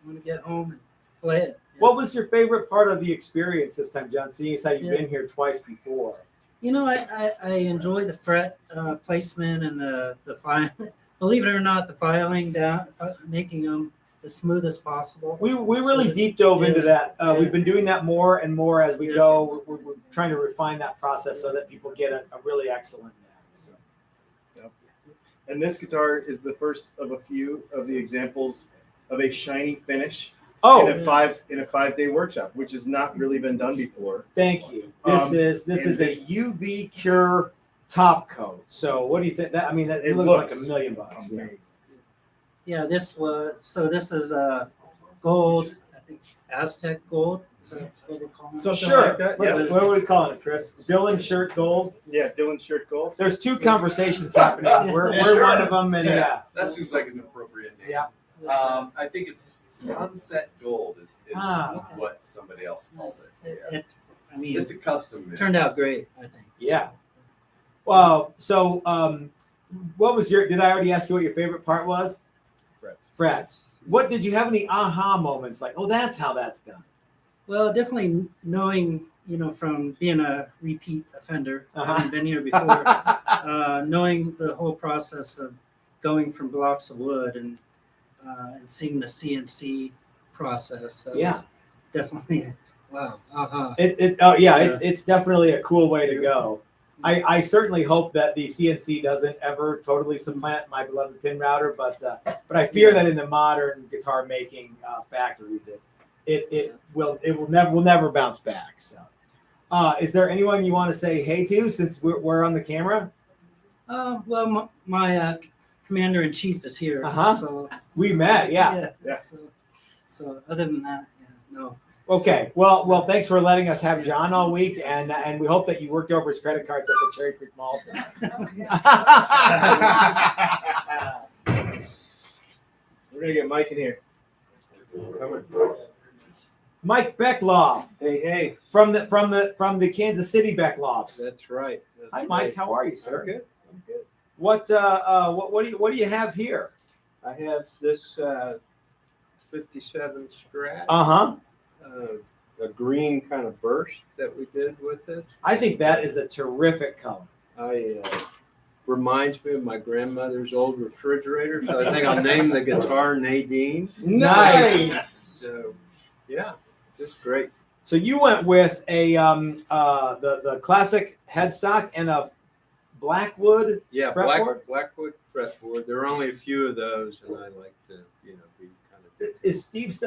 Speaker 8: want to get home and play it. Yeah.
Speaker 4: What was your favorite part of the experience this time, John? Seeing as how you've been here twice before.
Speaker 8: You know, I enjoy the fret placement and the file. Believe it or not, the filing down, making them as smooth as possible.
Speaker 4: We really deep dove into that. We've been doing that more and more as we
Speaker 8: Yeah.
Speaker 4: go. We're trying to refine that process so that people get a really excellent neck. So.
Speaker 6: And this guitar is the first of a few of the examples of a shiny finish.
Speaker 4: Oh,
Speaker 6: in a 5-day workshop, which has not really been done before.
Speaker 4: thank you. This is a UV Cure top coat. So what do you think? That I mean, it looks like $1 million. Yeah.
Speaker 6: Amazing.
Speaker 8: Yeah, this is gold, I think Aztec gold. Is that what they call it?
Speaker 6: Something
Speaker 4: Sure.
Speaker 6: like that. Yeah,
Speaker 4: What are we calling it, Chris? Dylan shirt gold.
Speaker 6: yeah. Dylan's shirt gold.
Speaker 4: There's two conversations happening. We're
Speaker 2: Sure.
Speaker 4: one of them, and yeah.
Speaker 2: That seems like an appropriate name.
Speaker 4: Yeah.
Speaker 2: I think it's Sunset Gold is
Speaker 4: Ah,
Speaker 8: okay.
Speaker 2: what somebody else calls it. Yeah.
Speaker 8: I mean,
Speaker 2: It's a custom mix.
Speaker 8: turned out great, I think.
Speaker 4: Yeah. Well, so what was your? Did I already ask you what your favorite part was? Frets. What did you have any aha moments like? Oh, that's how that's done.
Speaker 8: Well, definitely knowing, from being a repeat offender,
Speaker 4: Uh-huh.
Speaker 8: having been here before, knowing the whole process of going from blocks of wood and seeing the CNC process. That
Speaker 4: Yeah.
Speaker 8: was definitely wow.
Speaker 4: It's definitely a cool way to go. I certainly hope that the CNC doesn't ever totally supplant my beloved pin router, but I fear that in the modern guitar making factories, it will never bounce back. So, is there anyone you want to say hey to since we're on the camera?
Speaker 8: Well, my commander in chief is here,
Speaker 4: Uh-huh.
Speaker 8: so
Speaker 4: We met, yeah.
Speaker 6: Yeah.
Speaker 8: So other than that, no.
Speaker 4: Okay, well, thanks for letting us have John all week, and we hope that you worked over his credit cards at the Cherry Creek Mall tonight.
Speaker 6: We're gonna get Mike in here.
Speaker 4: Mike Beckloff
Speaker 9: Hey,
Speaker 4: from the Kansas City Back Lofts.
Speaker 9: that's right.
Speaker 4: Hi, Mike. How are you, sir?
Speaker 9: I'm good. I'm good.
Speaker 4: What do you have here?
Speaker 9: I have this 57 Strat,
Speaker 4: Uh-huh.
Speaker 9: a green kind of burst that we did with it.
Speaker 4: I think that is a terrific color.
Speaker 9: Reminds me of my grandmother's old refrigerator, so I think I'll name the guitar Nadine.
Speaker 4: Nice.
Speaker 9: So, yeah, just great.
Speaker 4: So you went with a the classic headstock and a Blackwood.
Speaker 9: Yeah,
Speaker 4: Fretboard?
Speaker 9: Blackwood fretboard. There are only a few of those, and I like to, be kind of.
Speaker 4: Is Steve?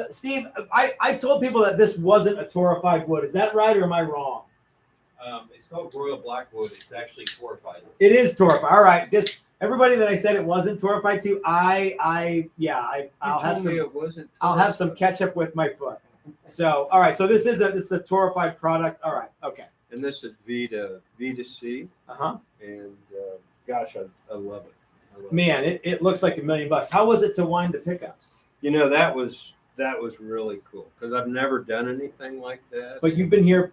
Speaker 4: I told people that this wasn't a torrified wood. Is that right or am I wrong?
Speaker 7: It's called Royal Blackwood. It's actually torrified.
Speaker 4: It is torrified. All right. Everybody that I said it wasn't torrified to, I'll have some ketchup with my foot. So all right. So this is a torrified product. All right. Okay.
Speaker 9: And this is V to C,
Speaker 4: Uh-huh.
Speaker 9: and gosh, I love it. I love
Speaker 4: Man, it looks like $1 million. How was it to wind the pickups?
Speaker 9: That was really cool because I've never done anything like that.
Speaker 4: But you've been here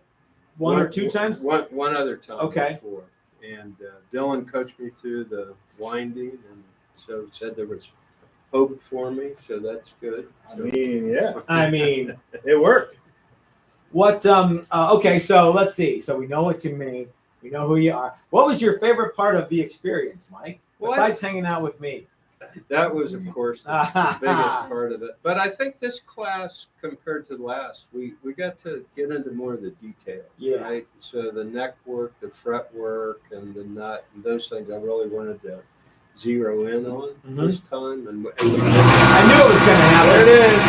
Speaker 4: one or two times?
Speaker 9: One other time
Speaker 4: Okay.
Speaker 9: before. And Dylan coached me through the winding, and so said there was hope for me. So that's good.
Speaker 4: I mean,
Speaker 6: It worked.
Speaker 4: what? Okay, so let's see. So we know what you made. We know who you are. What was your favorite part of the experience, Mike?
Speaker 9: Well,
Speaker 4: Besides hanging out with me.
Speaker 9: That was, of course, the biggest part of it. But I think this class, compared to the last, we got to get into more of the details.
Speaker 4: Yeah.
Speaker 9: Right? So the neck work, the fret work, and the nut, and those things I really wanted to zero in on this time. And
Speaker 4: I knew it was going to happen.
Speaker 6: There it is.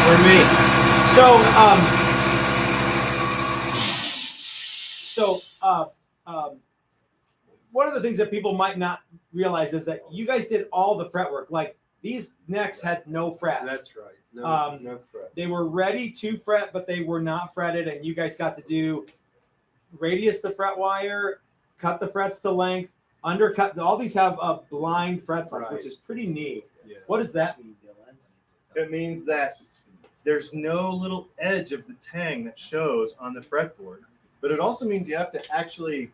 Speaker 4: For me. One of the things that people might not realize is that you guys did all the fret work. Like these necks had no frets.
Speaker 9: that's right. No, no fret.
Speaker 4: They were ready to fret, but they were not fretted, and you guys got to do radius the fret wire, cut the frets to length, undercut. All these have blind fret slots,
Speaker 9: Right.
Speaker 4: which is pretty neat.
Speaker 9: Yeah.
Speaker 4: What does that mean, Dylan?
Speaker 6: It means that there's no little edge of the tang that shows on the fretboard, but it also means you have to actually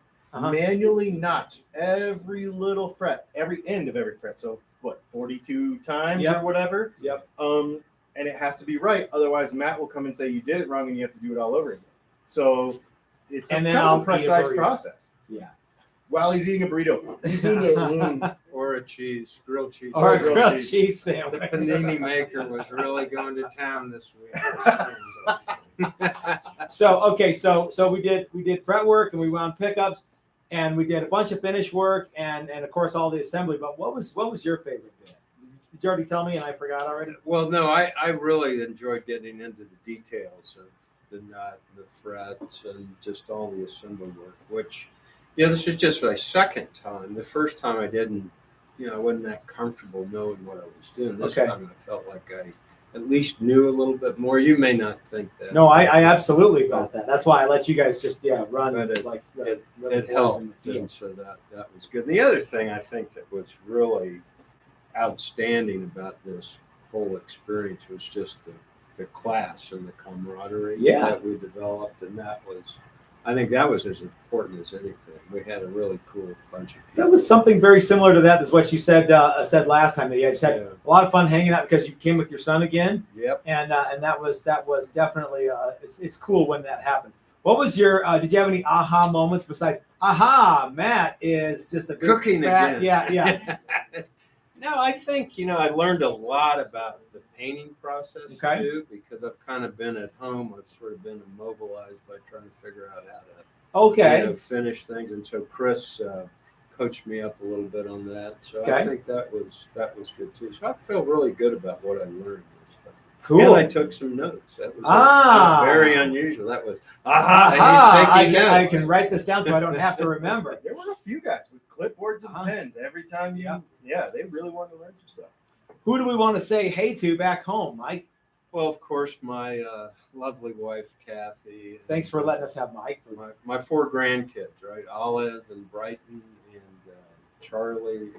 Speaker 6: manually notch every little fret, every end of every fret. So what, 42 times
Speaker 4: Yep.
Speaker 6: or whatever?
Speaker 4: Yep.
Speaker 6: And it has to be right. Otherwise, Matt will come and say you did it wrong and you have to do it all over again. So it's
Speaker 4: And
Speaker 6: a
Speaker 4: then
Speaker 6: kind
Speaker 4: I'll
Speaker 6: of a
Speaker 4: eat a
Speaker 6: precise
Speaker 4: burrito.
Speaker 6: process.
Speaker 4: Yeah.
Speaker 6: While he's eating a burrito.
Speaker 9: Or a cheese, grilled cheese.
Speaker 4: Or a
Speaker 6: grilled
Speaker 4: grilled
Speaker 6: cheese.
Speaker 4: cheese
Speaker 9: The
Speaker 4: sandwich.
Speaker 9: panini maker was really going to town this week.
Speaker 4: So we did fret work and we wound pickups and we did a bunch of finish work and of course all the assembly. But what was your favorite bit? Did you already tell me and I forgot already?
Speaker 9: Well, no, I really enjoyed getting into the details of the nut, the frets, and just all the assembly work, which, this was just my second time. The first time I didn't, I wasn't that comfortable knowing what I was doing. This
Speaker 4: Okay.
Speaker 9: time I felt like I at least knew a little bit more. You may not think that.
Speaker 4: No, I absolutely thought that. That's why I let you guys just run
Speaker 9: But it-
Speaker 4: like
Speaker 9: it
Speaker 4: really
Speaker 9: It
Speaker 4: boys
Speaker 9: helped,
Speaker 4: in the
Speaker 9: and
Speaker 4: field.
Speaker 9: so that was good. And the other thing I think that was really outstanding about this whole experience was just the class and the camaraderie
Speaker 4: Yeah.
Speaker 9: that we developed, and I think that was as important as anything. We had a really cool bunch of people.
Speaker 4: That was something very similar to that. Is what you said last time. That you just had
Speaker 9: Yeah.
Speaker 4: a lot of fun hanging out because you came with your son again,
Speaker 9: Yep.
Speaker 4: and that was definitely it's cool when that happens. What was your? Did you have any aha moments besides aha? Matt is just a big
Speaker 9: Cooking
Speaker 4: fat,
Speaker 9: again.
Speaker 4: Yeah.
Speaker 9: No, I think, I learned a lot about the painting process
Speaker 4: Okay.
Speaker 9: too, because I've kind of been at home. I've sort of been immobilized by trying to figure out how to
Speaker 4: Okay.
Speaker 9: finish things. And so Chris coached me up a little bit on that. So
Speaker 4: Okay.
Speaker 9: I think that was good too. So I feel really good about what I learned. and stuff.
Speaker 4: Cool.
Speaker 9: And I took some notes. That was very unusual. That was
Speaker 4: Aha,
Speaker 9: and he's taking
Speaker 4: I
Speaker 9: notes.
Speaker 4: can write this down so I don't have to remember.
Speaker 6: There were a few guys with clipboards and
Speaker 4: Uh-huh.
Speaker 6: pens every time you. Yeah, they really wanted to learn some stuff.
Speaker 4: Who do we want to say hey to back home, Mike?
Speaker 9: Well, of course, my lovely wife, Kathy. and,
Speaker 4: Thanks for letting us have Mike.
Speaker 9: my 4 grandkids, right? Olive and Brighton and Charlie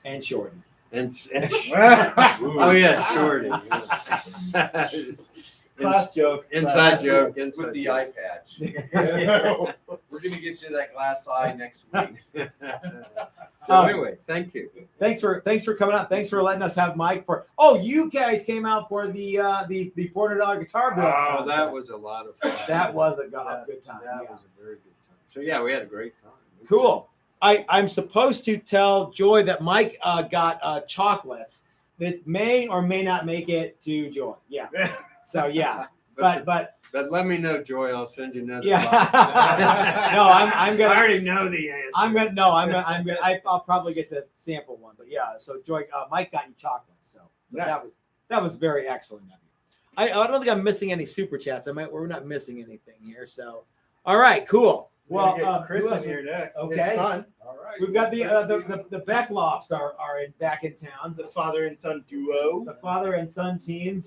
Speaker 4: And Shorty.
Speaker 9: and oh yeah, Shorty. Yeah.
Speaker 6: Class joke.
Speaker 9: Inside joke.
Speaker 2: With
Speaker 9: Inside
Speaker 2: the
Speaker 9: joke.
Speaker 2: eye patch. We're gonna get you that glass eye next week.
Speaker 9: So anyway, thank you.
Speaker 4: Thanks for coming out. Thanks for letting us have Mike for. You guys came out for the $400 guitar build.
Speaker 9: Oh,
Speaker 4: contest.
Speaker 9: that was a lot of fun.
Speaker 4: That was a good time.
Speaker 9: That
Speaker 4: yeah.
Speaker 9: was a very good time. So yeah, we had a great time.
Speaker 4: Cool. I'm supposed to tell Joy that Mike got chocolates that may or may not make it to Joy. Yeah. So yeah, but
Speaker 9: But let me know, Joy. I'll send you another.
Speaker 4: yeah.
Speaker 9: box.
Speaker 4: No, I'm gonna.
Speaker 9: I already know the answer.
Speaker 4: I'll probably get the sample one, but yeah. So Joy, Mike got you chocolates, so
Speaker 6: Nice.
Speaker 4: that was very excellent of you. I don't think I'm missing any super chats. We're not missing anything here. So, all right, cool.
Speaker 6: Well,
Speaker 4: Well,
Speaker 6: Chris
Speaker 4: who else
Speaker 6: is here next.
Speaker 4: Okay.
Speaker 6: His son,
Speaker 2: All right.
Speaker 4: We've got the Back Lofts are back in town.
Speaker 6: the father and son duo.
Speaker 4: The father and son team.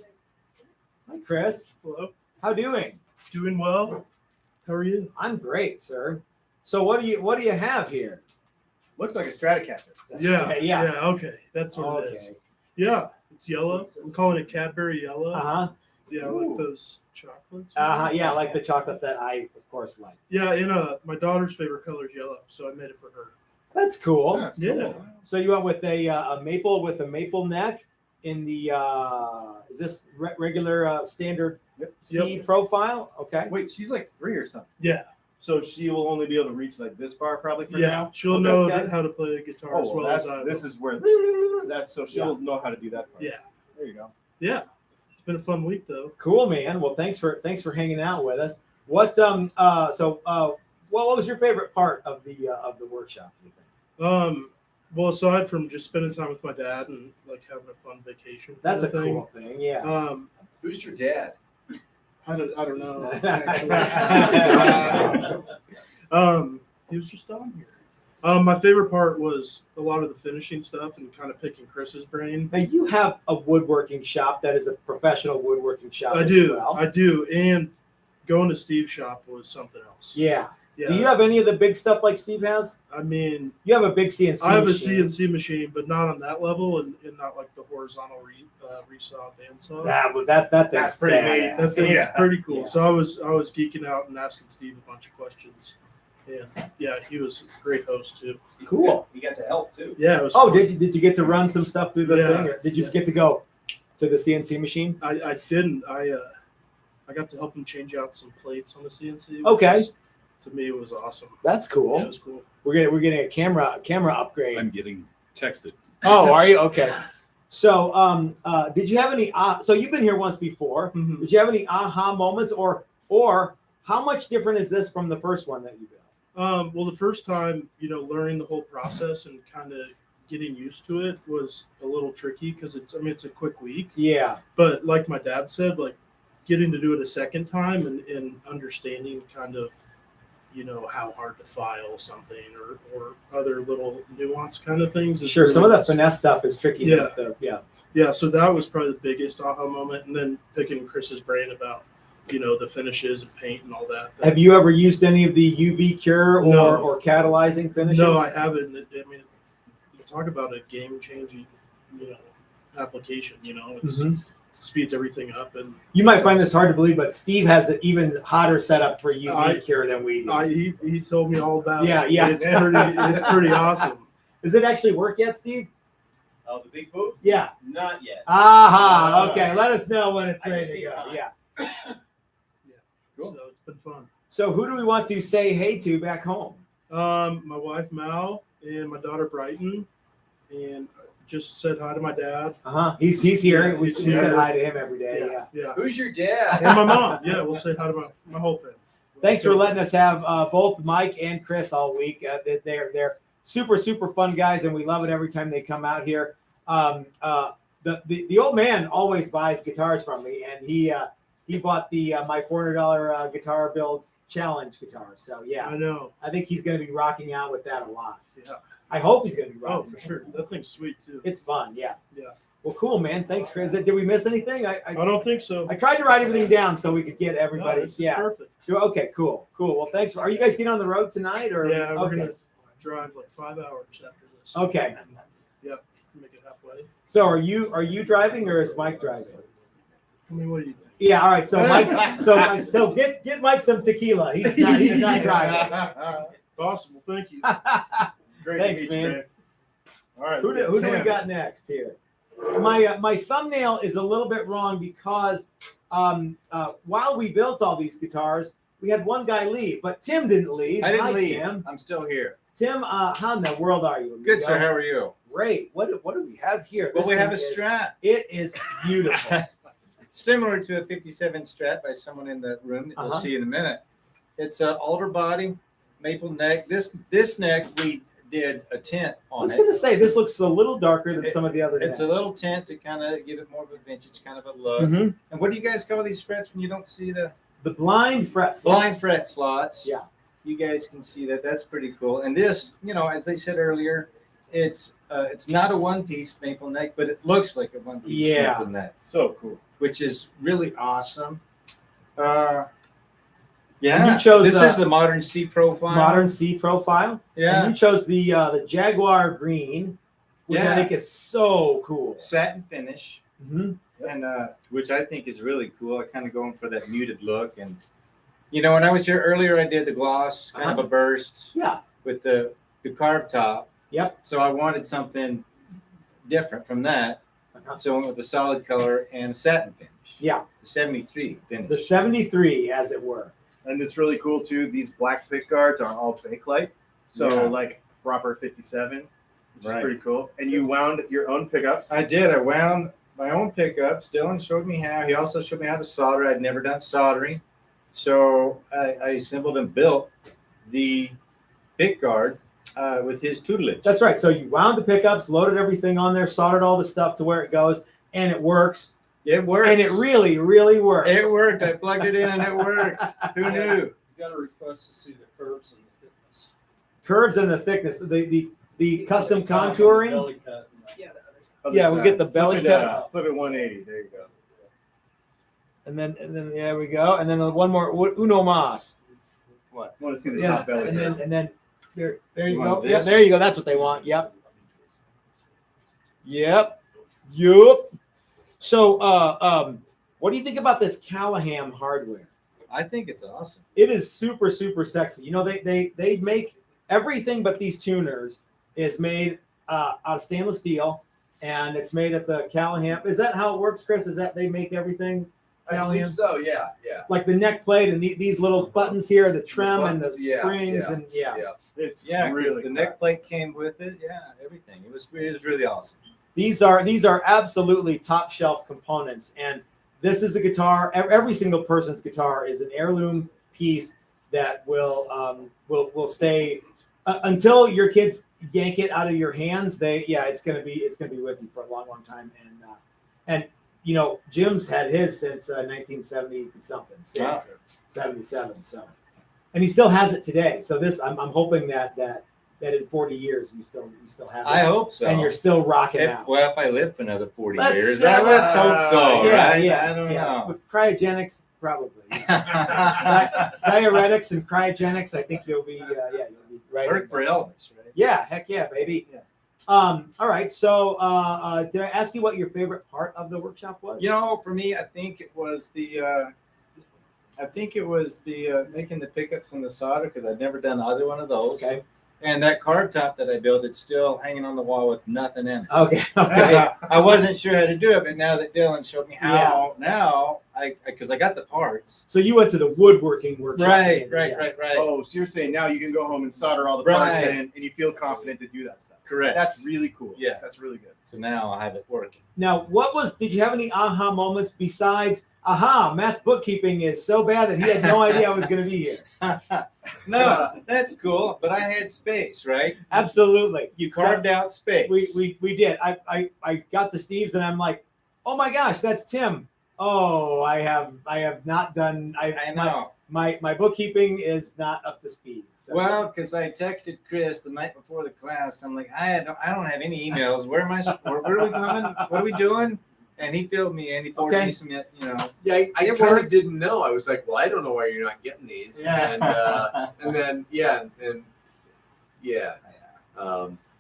Speaker 4: Hi, Chris.
Speaker 10: Hello.
Speaker 4: How doing?
Speaker 10: Doing well. How are you?
Speaker 4: I'm great, sir. So what do you have here?
Speaker 6: Looks like a Stratocaster.
Speaker 10: Yeah. Okay. That's what it is. Yeah. It's yellow. I'm calling it Cadbury yellow.
Speaker 4: Uh-huh.
Speaker 10: Yeah, I like those chocolates.
Speaker 4: Yeah, like the chocolates that I, of course, like.
Speaker 10: Yeah, and my daughter's favorite color is yellow, so I made it for her.
Speaker 4: That's cool.
Speaker 6: That's
Speaker 10: Yeah.
Speaker 6: cool.
Speaker 4: So you went with a maple with a maple neck in the is this regular standard C profile? Okay.
Speaker 6: Wait, she's like 3 or something.
Speaker 10: Yeah.
Speaker 6: So she will only be able to reach like this far probably for
Speaker 10: Yeah.
Speaker 6: now.
Speaker 10: She'll
Speaker 4: That's
Speaker 10: know
Speaker 4: okay.
Speaker 10: how to play a guitar as
Speaker 6: Oh,
Speaker 10: well
Speaker 6: well,
Speaker 10: as I
Speaker 6: this
Speaker 10: will.
Speaker 6: is where that's so she'll know how to do that part.
Speaker 10: Yeah.
Speaker 6: There you go.
Speaker 10: Yeah. It's been a fun week though.
Speaker 4: Cool, man. Well, thanks for hanging out with us. What what was your favorite part of the workshop? Do you think?
Speaker 10: Well, aside from just spending time with my dad and like having a fun vacation.
Speaker 4: That's a
Speaker 10: kind of thing,
Speaker 4: cool thing. Yeah.
Speaker 2: Who's your dad?
Speaker 10: I don't know. He was just on here. My favorite part was a lot of the finishing stuff and kind of picking Chris's brain.
Speaker 4: Now you have a woodworking shop that is a professional woodworking shop.
Speaker 10: I
Speaker 4: as
Speaker 10: do,
Speaker 4: well.
Speaker 10: I do, and going to Steve's shop was something else.
Speaker 4: Yeah.
Speaker 10: Yeah.
Speaker 4: Do you have any of the big stuff like Steve has?
Speaker 10: I mean,
Speaker 4: You have a big CNC.
Speaker 10: I have a
Speaker 4: machine.
Speaker 10: CNC machine, but not on that level, and not like the horizontal resaw bandsaw.
Speaker 4: That thing's
Speaker 6: That's pretty
Speaker 4: badass.
Speaker 10: That thing's
Speaker 6: Yeah.
Speaker 10: pretty cool.
Speaker 4: Yeah.
Speaker 10: So I was geeking out and asking Steve a bunch of questions, and yeah, he was a great host too.
Speaker 4: Cool.
Speaker 7: You got to help too.
Speaker 10: Yeah, it was.
Speaker 4: Oh,
Speaker 10: fun.
Speaker 4: did you get to run some stuff through the
Speaker 10: Yeah.
Speaker 4: thing? Or did you
Speaker 10: Yeah.
Speaker 4: get to go to the CNC machine?
Speaker 10: I didn't. I got to help him change out some plates on the CNC. which
Speaker 4: Okay.
Speaker 10: was- to me, it was awesome.
Speaker 4: That's cool.
Speaker 10: Yeah, it was cool.
Speaker 4: We're getting a camera upgrade.
Speaker 1: I'm getting texted.
Speaker 4: Oh, are you okay? So, did you have any? So you've been here once before.
Speaker 10: Mhm.
Speaker 4: Did you have any aha moments, or how much different is this from the first one that you built?
Speaker 10: Well, the first time, learning the whole process and kind of getting used to it was a little tricky because it's a quick week.
Speaker 4: Yeah.
Speaker 10: But like my dad said, like getting to do it a second time and understanding kind of, how hard to file something or other little nuance kind of things.
Speaker 4: Sure.
Speaker 10: Really
Speaker 4: Some of the
Speaker 10: nice.
Speaker 4: finesse stuff is tricky.
Speaker 10: Yeah.
Speaker 4: Yeah.
Speaker 10: So that was probably the biggest aha moment. And then picking Chris's brain about, the finishes and paint and all that.
Speaker 4: Have you ever used any of the UV cure
Speaker 10: No.
Speaker 4: or catalyzing finishes?
Speaker 10: No, I haven't. You talk about a game-changing, application. It's speeds everything up. And
Speaker 4: You might find this hard to believe, but Steve has an even hotter setup for UV cure than we do.
Speaker 10: He told me all about it.
Speaker 4: Yeah.
Speaker 10: It's pretty awesome.
Speaker 4: Does it actually work yet, Steve?
Speaker 7: Oh, the big booth?
Speaker 4: Yeah.
Speaker 7: Not yet.
Speaker 4: Aha. Okay. Let us know when it's
Speaker 7: I
Speaker 4: ready
Speaker 7: just
Speaker 4: to
Speaker 7: need
Speaker 4: go.
Speaker 7: time.
Speaker 4: Yeah.
Speaker 10: Cool. So it's been fun.
Speaker 4: So who do we want to say hey to back home?
Speaker 10: My wife Mal and my daughter Brighton, and just said hi to my dad.
Speaker 4: He's here.
Speaker 10: Yeah,
Speaker 4: we
Speaker 10: he's
Speaker 4: said
Speaker 10: here.
Speaker 4: hi to him every day. Yeah.
Speaker 3: Who's your dad?
Speaker 10: And my mom. Yeah, we'll say hi to my whole family.
Speaker 4: Thanks for letting us have both Mike and Chris all week. They're super fun guys, and we love it every time they come out here. The old man always buys guitars from me, and he bought my $400 guitar build challenge guitar. So yeah,
Speaker 10: I know.
Speaker 4: I think he's going to be rocking out with that a lot.
Speaker 10: Yeah.
Speaker 4: I hope he's going to be
Speaker 10: Oh,
Speaker 4: rocking.
Speaker 10: for sure. That thing's sweet too.
Speaker 4: It's fun. Yeah.
Speaker 10: Yeah.
Speaker 4: Well, cool, man. Thanks, Chris. Did we miss anything?
Speaker 10: I don't think so.
Speaker 4: I tried to write everything down so we could get
Speaker 10: No,
Speaker 4: everybody.
Speaker 10: this is
Speaker 4: Yeah.
Speaker 10: perfect.
Speaker 4: Okay. Cool. Well, thanks. Are you guys getting on the road tonight or?
Speaker 10: Yeah, we're
Speaker 4: Okay.
Speaker 10: gonna drive like 5 hours after this.
Speaker 4: Okay.
Speaker 10: Yep. Make it halfway.
Speaker 4: So are you driving or is Mike driving?
Speaker 10: I mean, what do you think?
Speaker 4: Yeah. All right. So so get Mike some tequila. He's not driving.
Speaker 10: Awesome. Well, thank you.
Speaker 6: Great
Speaker 4: Thanks,
Speaker 6: to meet you,
Speaker 4: man.
Speaker 6: Chris. All right.
Speaker 4: Who do we got next here? My thumbnail is a little bit wrong because while we built all these guitars, we had one guy leave, but Tim didn't leave.
Speaker 3: I didn't
Speaker 4: Hi,
Speaker 3: leave.
Speaker 4: Tim.
Speaker 3: I'm still here.
Speaker 4: Tim, how in the world are you?
Speaker 3: Good, sir. How are you?
Speaker 4: Great. What do we have here?
Speaker 3: Well,
Speaker 4: This
Speaker 3: we have a
Speaker 4: thing is-
Speaker 3: Strat.
Speaker 4: It is beautiful.
Speaker 3: Similar to a 57 Strat by someone in the room that we'll see in a minute. It's an alder body, maple neck. This neck, we did a tint
Speaker 4: I
Speaker 3: on
Speaker 4: was
Speaker 3: it.
Speaker 4: going to say this looks a little darker than some of the other.
Speaker 3: It's a little tint to kind of give it more of a vintage kind of a look.
Speaker 4: Mhm.
Speaker 3: And what do you guys call these frets when you don't see the
Speaker 4: blind fret slots.
Speaker 3: blind fret slots?
Speaker 4: Yeah.
Speaker 3: You guys can see that. That's pretty cool. And this, as they said earlier, it's not a one-piece maple neck, but it looks like a one-piece
Speaker 4: Yeah.
Speaker 3: maple neck,
Speaker 6: So cool.
Speaker 3: which is really awesome.
Speaker 4: And you chose,
Speaker 3: this is the modern C profile.
Speaker 4: Modern C profile.
Speaker 3: Yeah.
Speaker 4: And you chose the Jaguar green, which I
Speaker 3: Yeah.
Speaker 4: think is so cool.
Speaker 3: Satin finish,
Speaker 4: hmm
Speaker 3: and which I think is really cool. I kind of going for that muted look, and when I was here earlier, I did the gloss, kind of a burst
Speaker 4: Yeah.
Speaker 3: with the carved top.
Speaker 4: Yep.
Speaker 3: So I wanted something different from that. So I went with the solid color and satin finish.
Speaker 4: Yeah.
Speaker 3: The 73 finish.
Speaker 4: The 73, as it were.
Speaker 6: And it's really cool too. These black pick guards are all bakelite, so
Speaker 3: Yeah.
Speaker 6: like proper 57, which
Speaker 3: Right.
Speaker 6: is pretty cool. And you wound your own pickups.
Speaker 3: I did. I wound my own pickups. Dylan showed me how. He also showed me how to solder. I'd never done soldering. So I assembled and built the pick guard with his tutelage.
Speaker 4: That's right. So you wound the pickups, loaded everything on there, soldered all the stuff to where it goes, and it works.
Speaker 3: It works.
Speaker 4: And it really, really works.
Speaker 3: It worked. I plugged it in and it worked. Who knew?
Speaker 10: You got a request to see the curves and the thickness.
Speaker 4: Curves and the thickness, the custom contouring.
Speaker 10: Belly cut.
Speaker 5: Yeah, the other
Speaker 6: Other
Speaker 4: Yeah, we'll
Speaker 6: side.
Speaker 4: get the belly
Speaker 6: Flip it,
Speaker 4: cut.
Speaker 6: Flip it 180. There you go.
Speaker 4: And then there we go. And then one more uno mas.
Speaker 3: What?
Speaker 6: Want to see the
Speaker 4: Yeah.
Speaker 6: top belly?
Speaker 4: And then there you
Speaker 3: You
Speaker 4: go.
Speaker 3: want
Speaker 4: Yeah,
Speaker 3: this?
Speaker 4: there you go. That's what they want. Yep. Yup. So what do you think about this Callahan hardware?
Speaker 3: I think it's awesome.
Speaker 4: It is super, super sexy. They make everything but these tuners is made out of stainless steel, and it's made at the Callahan. Is that how it works, Chris? Is that they make everything Callahan?
Speaker 2: so. Yeah.
Speaker 4: Like the neck plate and these little buttons here, the trim and the
Speaker 2: buttons, yeah,
Speaker 4: springs,
Speaker 2: yeah,
Speaker 4: and yeah.
Speaker 6: It's
Speaker 3: Yeah, 'cause
Speaker 6: really
Speaker 3: the neck
Speaker 6: classy.
Speaker 3: plate came with it. Yeah, everything. It was really awesome.
Speaker 4: These are absolutely top shelf components, and this is a guitar. Every single person's guitar is an heirloom piece that will stay until your kids yank it out of your hands, it's gonna be with you for a long time. And you know, Jim's had his since 1970 something,
Speaker 7: Wow.
Speaker 4: 77. So, and he still has it today. So I'm hoping that in 40 years you still have it.
Speaker 11: I hope so.
Speaker 4: And you're still rocking
Speaker 11: If,
Speaker 4: out.
Speaker 11: well, if I live for another 40
Speaker 4: Let's
Speaker 11: years,
Speaker 4: say-
Speaker 11: let's hope so,
Speaker 4: yeah,
Speaker 11: right?
Speaker 4: yeah,
Speaker 11: I don't
Speaker 4: yeah.
Speaker 11: know.
Speaker 4: With cryogenics, probably. Diuretics and cryogenics, I think you'll be right.
Speaker 9: Worked for Elvis, right?
Speaker 4: Yeah, heck yeah, baby.
Speaker 9: Yeah.
Speaker 4: All right. So, did I ask you what your favorite part of the workshop was?
Speaker 11: You know, for me, I think it was the making the pickups and the solder, because I'd never done either one of those.
Speaker 4: Okay.
Speaker 11: And that carb top that I built, it's still hanging on the wall with nothing in it.
Speaker 4: Okay.
Speaker 11: Because
Speaker 4: Okay.
Speaker 11: I wasn't sure how to do it, but now that Dylan showed me how, now because I got the parts.
Speaker 4: So you went to the woodworking workshop.
Speaker 11: Right.
Speaker 6: Oh, so you're saying now you can go home and solder all the parts
Speaker 11: Right.
Speaker 6: in, and you feel confident to do that stuff.
Speaker 11: Correct.
Speaker 6: That's really cool.
Speaker 11: Yeah.
Speaker 6: That's really good.
Speaker 11: So now I have it working.
Speaker 4: Now, did you have any aha moments besides, Matt's bookkeeping is so bad that he had no idea I was going to be here?
Speaker 11: No, that's cool, but I had space, right?
Speaker 4: Absolutely.
Speaker 11: You carved out space.
Speaker 4: We did. I got to Steve's and I'm like, oh my gosh, that's Tim. Oh, I have not done.
Speaker 11: I know.
Speaker 4: My bookkeeping is not up to speed. So.
Speaker 11: Well, because I texted Chris the night before the class. I'm like, I don't have any emails. Where are we going? What are we doing? And he filled me in. He forwarded me some,
Speaker 2: Yeah, I
Speaker 11: It
Speaker 2: kind of
Speaker 11: worked.
Speaker 2: didn't know. I was like, well, I don't know why you're not getting these.
Speaker 11: Yeah.
Speaker 2: And then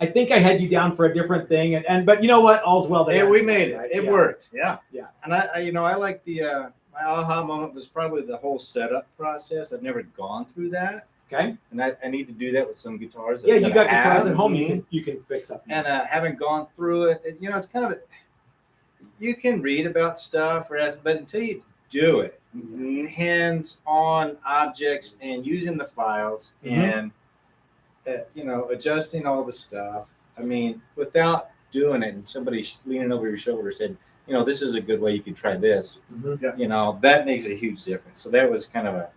Speaker 4: I think I had you down for a different thing, but you know what? All's well that
Speaker 11: Hey,
Speaker 4: ends
Speaker 11: we
Speaker 4: well,
Speaker 11: made it.
Speaker 4: right?
Speaker 11: It
Speaker 4: Yeah.
Speaker 11: worked.
Speaker 6: Yeah.
Speaker 11: And I like the my aha moment was probably the whole setup process. I've never gone through that,
Speaker 4: Okay.
Speaker 11: and I need to do that with some guitars.
Speaker 4: Yeah,
Speaker 11: that
Speaker 4: you
Speaker 11: I
Speaker 4: got guitars
Speaker 11: have.
Speaker 4: at home. You can fix up.
Speaker 11: And having gone through it, it's kind of you can read about stuff, but until you do it, hands-on objects and using the files and adjusting all the stuff. I mean, without doing it, and somebody leaning over your shoulder said, this is a good way you could try this. That makes a huge difference. So that was kind of a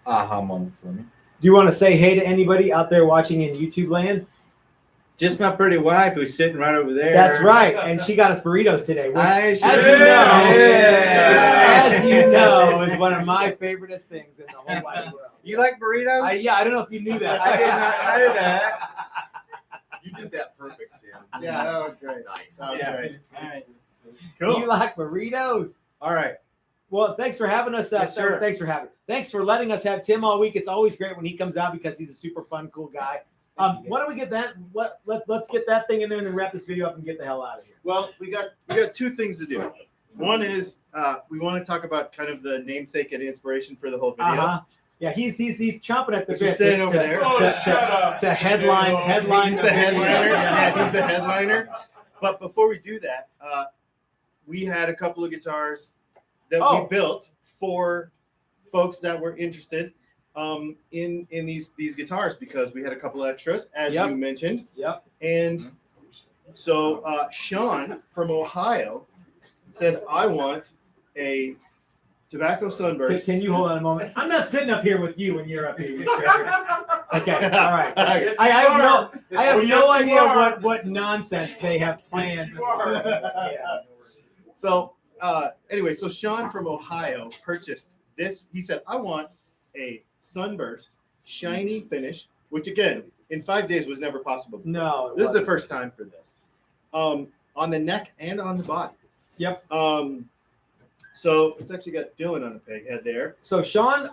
Speaker 11: aha moment for me.
Speaker 4: Do you want to say hey to anybody out there watching in YouTube land?
Speaker 11: Just my pretty wife who's sitting right over there.
Speaker 4: That's right, and she got us burritos today. Which,
Speaker 11: I sure
Speaker 4: as you know, is one of my favoriteest things in the whole wide world.
Speaker 11: You like burritos?
Speaker 4: I don't know if you knew that.
Speaker 11: I did not know that.
Speaker 2: you did that perfect, Tim.
Speaker 6: Yeah, that was great.
Speaker 2: Nice.
Speaker 6: That was great.
Speaker 11: All right.
Speaker 6: Cool.
Speaker 4: You like burritos?
Speaker 11: All right.
Speaker 4: Well, thanks for having us.
Speaker 11: Yes, sir.
Speaker 4: Thanks for letting us have Tim all week. It's always great when he comes out because he's a super fun, cool guy. Why don't we get that? Let's get that thing in there and then wrap this video up and get the hell out of here.
Speaker 6: Well, we got two things to do. One is we want to talk about kind of the namesake and inspiration for the whole video.
Speaker 4: Yeah, he's chomping at the
Speaker 6: Which
Speaker 4: bit.
Speaker 6: is sitting over there.
Speaker 4: To headline.
Speaker 6: He's the headliner. Yeah, he's the headliner. But before we do that, we had a couple of guitars that we built for folks that were interested in these guitars because we had a couple of extras, as you mentioned.
Speaker 4: Yep.
Speaker 6: And so Sean from Ohio said, I want a tobacco sunburst.
Speaker 4: Can you hold on a moment? I'm not sitting up here with you when you're up here. Okay, all right. I have no idea what nonsense they have planned. Yeah.
Speaker 6: So anyway, so Sean from Ohio purchased this. He said, I want a sunburst shiny finish, which again, in 5 days was never possible before.
Speaker 4: No.
Speaker 6: This is the first time for this. On the neck and on the body.
Speaker 4: Yep.
Speaker 6: So it's actually got Dylan on the peg head there.
Speaker 4: So Sean,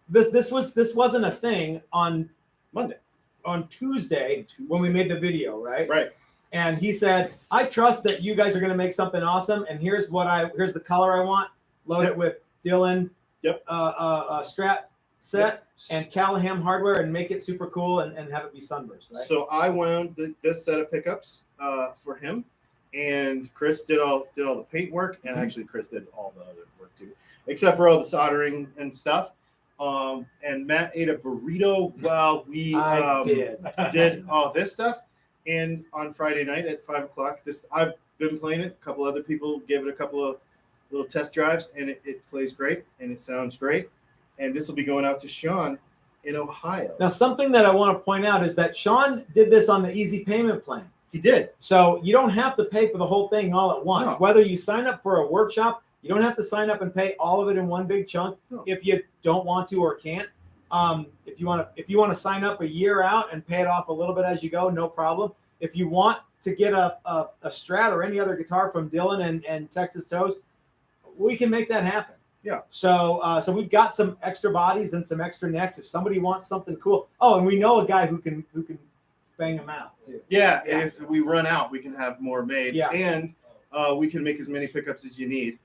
Speaker 4: this wasn't a thing on
Speaker 6: Monday.
Speaker 4: On Tuesday when we made the video, right?
Speaker 6: Right.
Speaker 4: And he said, I trust that you guys are going to make something awesome. And here's the color I want. Load it with Dylan.
Speaker 6: Yep.
Speaker 4: Strat set and Callahan hardware and make it super cool and have it be Sunburst, right?
Speaker 6: So I wound this set of pickups for him, and Chris did all the paint work, and actually Chris did all the other work too, except for all the soldering and stuff. And Matt ate a burrito while we did all this stuff. And on Friday night at 5:00, I've been playing it. A couple other people gave it a couple of little test drives, and it plays great and it sounds great. And this will be going out to Sean in Ohio.
Speaker 4: Now, something that I want to point out is that Sean did this on the easy payment plan.
Speaker 6: He did.
Speaker 4: So you don't have to pay for the whole thing all at once.
Speaker 6: No.
Speaker 4: Whether you sign up for a workshop, you don't have to sign up and pay all of it in one big chunk
Speaker 6: No.
Speaker 4: if you don't want to or can't. If you want to sign up a year out and pay it off a little bit as you go, no problem. If you want to get a Strat or any other guitar from Dylan and Texas Toast, we can make that happen.
Speaker 6: Yeah.
Speaker 4: So we've got some extra bodies and some extra necks. If somebody wants something cool, and we know a guy who can bang them out too.
Speaker 6: Yeah, and if we run out, we can have more made.
Speaker 4: Yeah.
Speaker 6: And we can make as many pickups as you need.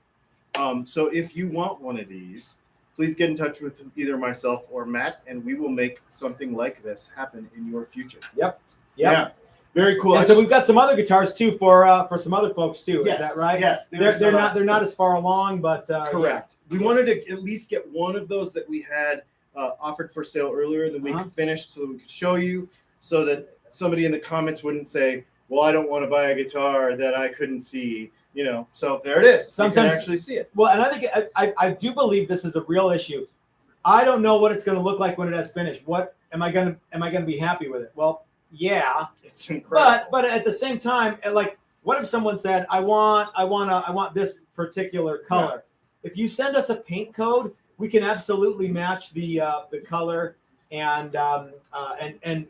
Speaker 6: So if you want one of these, please get in touch with either myself or Matt, and we will make something like this happen in your future.
Speaker 4: Yep.
Speaker 6: Yeah. Very cool.
Speaker 4: And so we've got some other guitars too for some other folks too.
Speaker 6: Yes,
Speaker 4: Is that right?
Speaker 6: yes.
Speaker 4: They're not as far along, but
Speaker 6: correct. We wanted to at least get one of those that we had offered for sale earlier in the week finished, so that we could show you, so that somebody in the comments wouldn't say, "Well, I don't want to buy a guitar that I couldn't see." You know, so there it is.
Speaker 4: Sometimes
Speaker 6: you can actually see it.
Speaker 4: Well, and I think I do believe this is a real issue. I don't know what it's going to look like when it has finished. What am I going to be happy with it? Well, yeah,
Speaker 6: it's incredible.
Speaker 4: But at the same time, like, what if someone said, I want this particular color? Yeah. If you send us a paint code, we can absolutely match the color and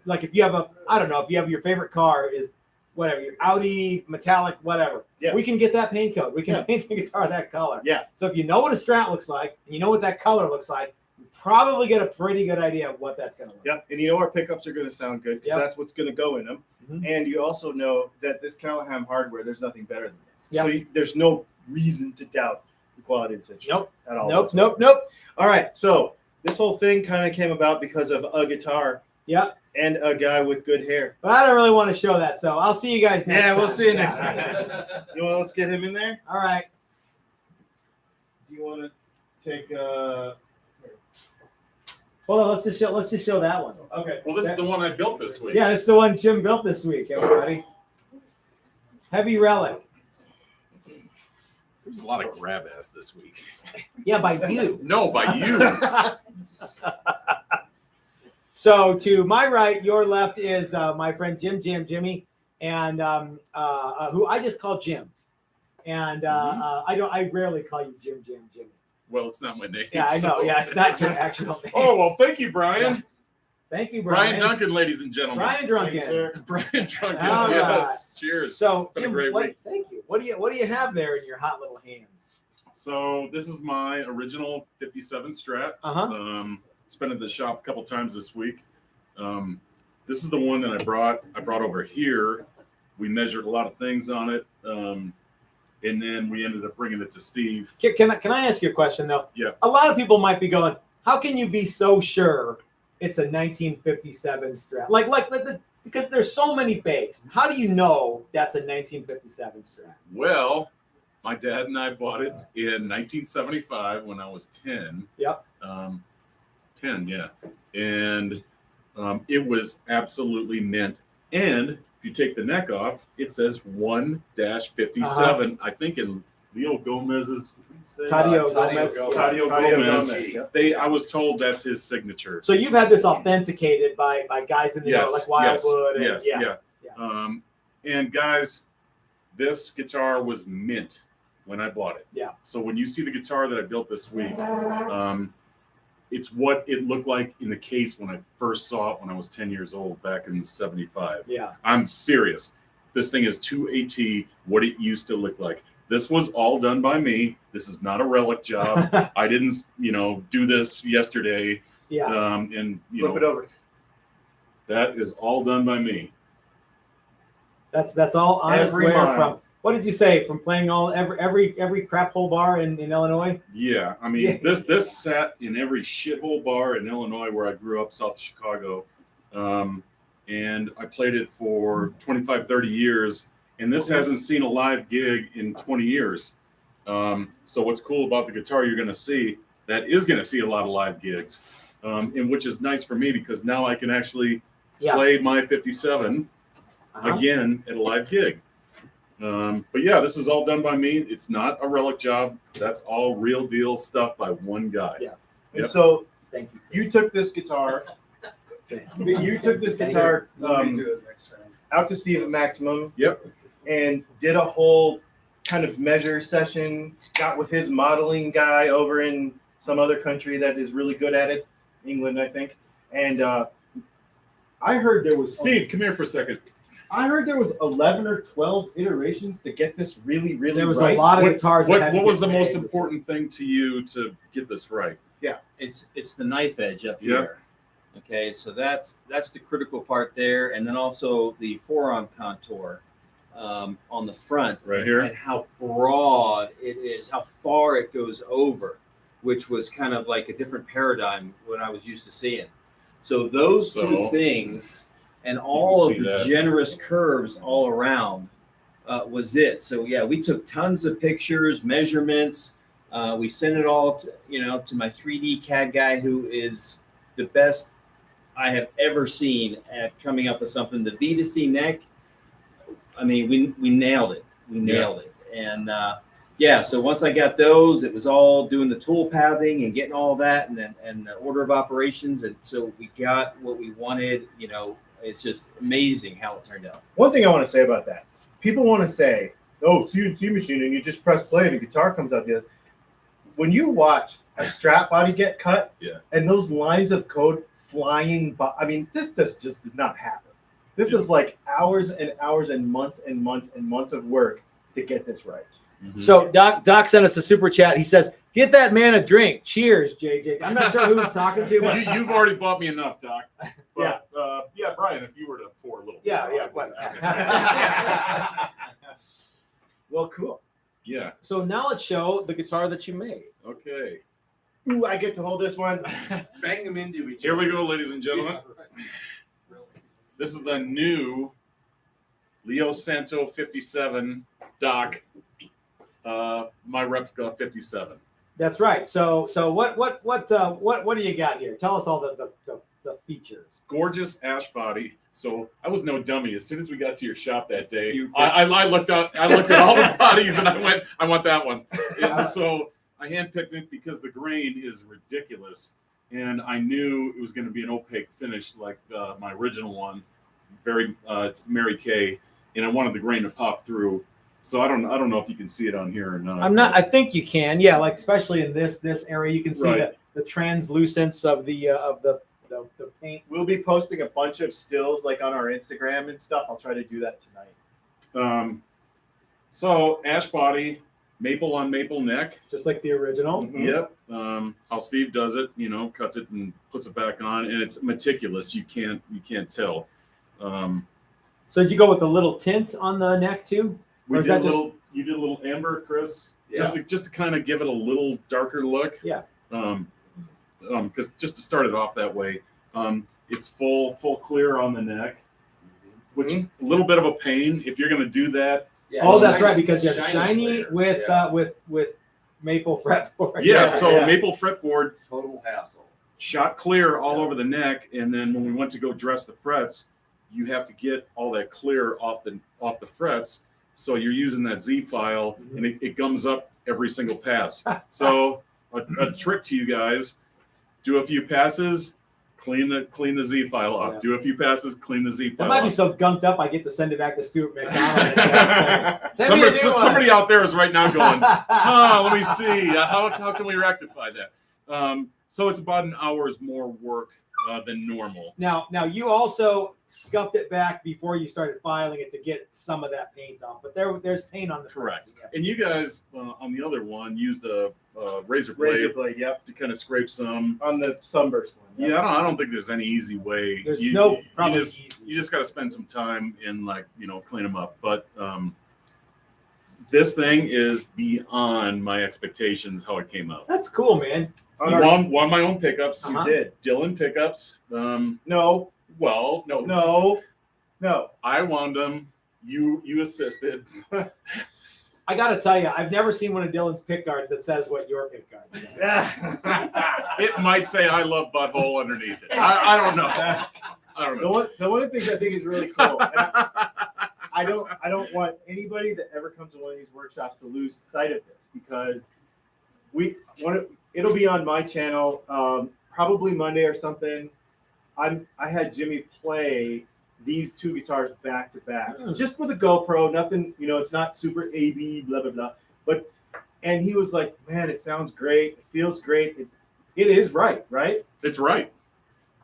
Speaker 4: like if you have if you have your favorite car is whatever, your Audi metallic, whatever.
Speaker 6: Yeah.
Speaker 4: We can get that paint code. We can paint the guitar that color.
Speaker 6: Yeah.
Speaker 4: So if you know what a Strat looks like, and you know what that color looks like, you probably get a pretty good idea of what that's going to look like.
Speaker 6: Yep. And you know our pickups are going to sound good because that's what's going to go in them.
Speaker 4: Mm-hmm.
Speaker 6: And you also know that this Callahan hardware, there's nothing better than this.
Speaker 4: Yep.
Speaker 6: So there's no reason to doubt the quality of this instrument.
Speaker 4: Nope.
Speaker 6: At all.
Speaker 4: Nope.
Speaker 6: All right. So this whole thing kind of came about because of a guitar.
Speaker 4: Yep.
Speaker 6: And a guy with good hair.
Speaker 4: But I don't really want to show that, so I'll see you guys next time.
Speaker 6: Yeah, we'll see you next time. You want? Let's get him in there.
Speaker 4: All right.
Speaker 6: Do you want to take
Speaker 4: Hold on, let's just show that one.
Speaker 6: Okay.
Speaker 1: Well, this is the one I built this week.
Speaker 4: Yeah, this is the one Jim built this week, everybody. Heavy Relic.
Speaker 1: There's a lot of grab ass this week.
Speaker 4: Yeah, by you.
Speaker 1: No, by you.
Speaker 4: So to my right, your left is my friend Jimmy, and who I just call Jim, and I rarely call you Jimmy.
Speaker 1: Well, it's not my name.
Speaker 4: Yeah, I know. Yeah, it's not your actual name.
Speaker 1: Oh well, thank you, Brian.
Speaker 4: Yeah. Thank you, Brian.
Speaker 1: Brian Duncan, ladies and gentlemen.
Speaker 4: Brian Drunken.
Speaker 1: Brian Drunken.
Speaker 4: All
Speaker 1: Yes.
Speaker 4: right.
Speaker 1: Cheers.
Speaker 4: So
Speaker 1: It's been a
Speaker 4: Jim,
Speaker 1: great week.
Speaker 4: thank you. What do you have there in your hot little hands?
Speaker 1: So this is my original 57 Strat. It's been at the shop a couple times this week. This is the one that I brought over here. We measured a lot of things on it, and then we ended up bringing it to Steve.
Speaker 4: Can I ask you a question though?
Speaker 1: Yeah.
Speaker 4: A lot of people might be going, how can you be so sure it's a 1957 Strat? Because there's so many fakes. How do you know that's a 1957 Strat?
Speaker 1: Well, my dad and I bought it in 1975 when I was 10.
Speaker 4: Yep.
Speaker 1: 10, yeah. And it was absolutely mint. And if you take the neck off, it says 1-57. I think in Leo Gomez's
Speaker 4: Tadio Gomez.
Speaker 1: Gomez.
Speaker 6: Yep.
Speaker 1: I was told that's his signature.
Speaker 4: So you've had this authenticated by guys in the know, like Wildwood.
Speaker 1: Yeah. And guys, this guitar was mint when I bought it.
Speaker 4: Yeah.
Speaker 1: So when you see the guitar that I built this week, it's what it looked like in the case when I first saw it when I was 10 years old back in 75.
Speaker 4: Yeah.
Speaker 1: I'm serious. This thing is to a T what it used to look like. This was all done by me. This is not a relic job. I didn't, do this yesterday.
Speaker 4: Yeah.
Speaker 1: And
Speaker 6: flip it over.
Speaker 1: That is all done by me.
Speaker 4: That's all honest
Speaker 6: Every
Speaker 4: wear
Speaker 6: mile.
Speaker 4: from. What did you say? From playing every crap hole bar in Illinois?
Speaker 1: Yeah, I mean this sat in every shithole bar in Illinois where I grew up, south of Chicago, and I played it for 25, 30 years, and this hasn't seen a live gig in 20 years. So what's cool about the guitar you're going to see, that is going to see a lot of live gigs, and which is nice for me because now I can actually play my 57 again at a live gig. But yeah, this is all done by me. It's not a relic job. That's all real deal stuff by one guy.
Speaker 4: Yeah.
Speaker 6: And so
Speaker 4: Thank you.
Speaker 6: you took this guitar You took this guitar out to Steve at Maximum.
Speaker 1: Yep.
Speaker 6: And did a whole kind of measure session. Got with his modeling guy over in some other country that is really good at it, England, I think. And I heard there was
Speaker 1: Steve, come here for a second.
Speaker 6: I heard there was 11 or 12 iterations to get this really, really
Speaker 4: There was
Speaker 6: right.
Speaker 4: a lot of guitars. that had to
Speaker 1: What was
Speaker 4: get
Speaker 1: the most
Speaker 4: made.
Speaker 1: important thing to you to get this right?
Speaker 7: It's the knife edge up
Speaker 1: Yep.
Speaker 7: here. Okay, so that's the critical part there, and then also the forearm contour on the front,
Speaker 1: Right here.
Speaker 7: and how broad it is, how far it goes over, which was kind of like a different paradigm when I was used to seeing. So those two
Speaker 1: So-
Speaker 7: things and all of
Speaker 1: see
Speaker 7: the
Speaker 1: that.
Speaker 7: generous curves all around was it. So yeah, we took tons of pictures, measurements. We sent it all to my 3D CAD guy, who is the best I have ever seen at coming up with something. The V2C neck, I mean, we nailed it. We nailed it. And so once I got those, it was all doing the tool pathing and getting all that, and the order of operations. And so we got what we wanted. It's just amazing how it turned out.
Speaker 6: One thing I want to say about that. People want to say, oh, CNC machine, and you just press play and a guitar comes out the other. When you watch a Strat body get cut, and those lines of code flying by, I mean, this just does not happen. This is like hours and hours and months and months and months of work to get this right.
Speaker 1: Mm-hmm.
Speaker 4: So Doc sent us a super chat. He says, "Get that man a drink. Cheers, JJ." I'm not sure who he's talking to, but
Speaker 1: You've already bought me enough, Doc.
Speaker 6: Yeah.
Speaker 1: But, Brian, if you were to pour a little.
Speaker 6: Well, cool.
Speaker 1: Yeah.
Speaker 4: So now let's show the guitar that you made.
Speaker 1: Okay.
Speaker 6: Ooh, I get to hold this one. Bang them into each
Speaker 1: Here
Speaker 6: other.
Speaker 1: we go, ladies and gentlemen. This is the new Leo Santo 57 Doc. My replica 57.
Speaker 4: That's right. So what do you got here? Tell us all the features.
Speaker 1: Gorgeous ash body. So I was no dummy. As soon as we got to your shop that day, I looked at all the bodies and I went, I want that one. And so I handpicked it because the grain is ridiculous, and I knew it was going to be an opaque finish like my original one, very Mary Kay, and I wanted the grain to pop through. So I don't know if you can see it on here or not.
Speaker 4: I think you can. Yeah, like especially in this area, you can see
Speaker 1: Right.
Speaker 4: the translucence of the paint.
Speaker 6: We'll be posting a bunch of stills like on our Instagram and stuff. I'll try to do that tonight.
Speaker 1: So ash body, maple on maple neck.
Speaker 4: Just like the original.
Speaker 1: Yep. How Steve does it, cuts it and puts it back on, and it's meticulous. You can't tell.
Speaker 4: So did you go with the little tint on the neck too?
Speaker 1: You
Speaker 4: Or is
Speaker 1: did
Speaker 4: that
Speaker 1: a little amber, Chris.
Speaker 6: Yeah.
Speaker 1: Just to kind of give it a little darker look.
Speaker 4: Yeah.
Speaker 1: Because just to start it off that way, it's full clear on the neck, which a little bit of a pain if you're going to do that.
Speaker 4: Oh, that's right, because you have shiny
Speaker 2: clear.
Speaker 4: with maple fretboard.
Speaker 1: Yeah. So maple fretboard,
Speaker 2: Total hassle.
Speaker 1: shot clear all over the neck, and then when we went to go dress the frets, you have to get all that clear off the frets. So you're using that Z file, and it gums up every single pass. So a trick to you guys: do a few passes, clean the Z file off.
Speaker 4: Yeah.
Speaker 1: Do a few passes, clean the Z
Speaker 4: That
Speaker 1: file
Speaker 4: might be
Speaker 1: off.
Speaker 4: so gunked up, I get to send it back to Stuart McDonald. Send me a new one.
Speaker 1: Somebody out there is right now going, let me see. How can we rectify that? So it's about an hour's more work than normal.
Speaker 4: Now you also scuffed it back before you started filing it to get some of that paint off, but there's paint on the
Speaker 1: Correct.
Speaker 4: frets.
Speaker 1: And you guys on the other one used a razor
Speaker 6: Razor
Speaker 1: blade
Speaker 6: blade, yep.
Speaker 1: to kind of scrape some.
Speaker 6: On the Sunburst one.
Speaker 1: Yeah, I don't think there's any easy way.
Speaker 4: There's
Speaker 1: you
Speaker 4: probably
Speaker 1: just
Speaker 4: easy.
Speaker 1: you just got to spend some time and clean them up. But this thing is beyond my expectations how it came out.
Speaker 4: That's cool, man.
Speaker 1: Won my own pickups.
Speaker 4: Uh-huh.
Speaker 6: You did.
Speaker 1: Dylan pickups.
Speaker 6: No.
Speaker 1: Well, no,
Speaker 6: No.
Speaker 1: I won them. You assisted.
Speaker 4: I gotta tell you, I've never seen one of Dylan's pick guards that says what your pick guard says.
Speaker 1: It might say "I love butthole" underneath it. I don't know. I don't know.
Speaker 6: The one of the things I think is really cool. And I don't want anybody that ever comes to one of these workshops to lose sight of this, because it'll be on my channel probably Monday or something. I had Jimmy play these two guitars back to back, just with a GoPro. Nothing, it's not super AB, blah blah blah. And he was like, "Man, it sounds great. It feels great. It is right?
Speaker 1: It's right.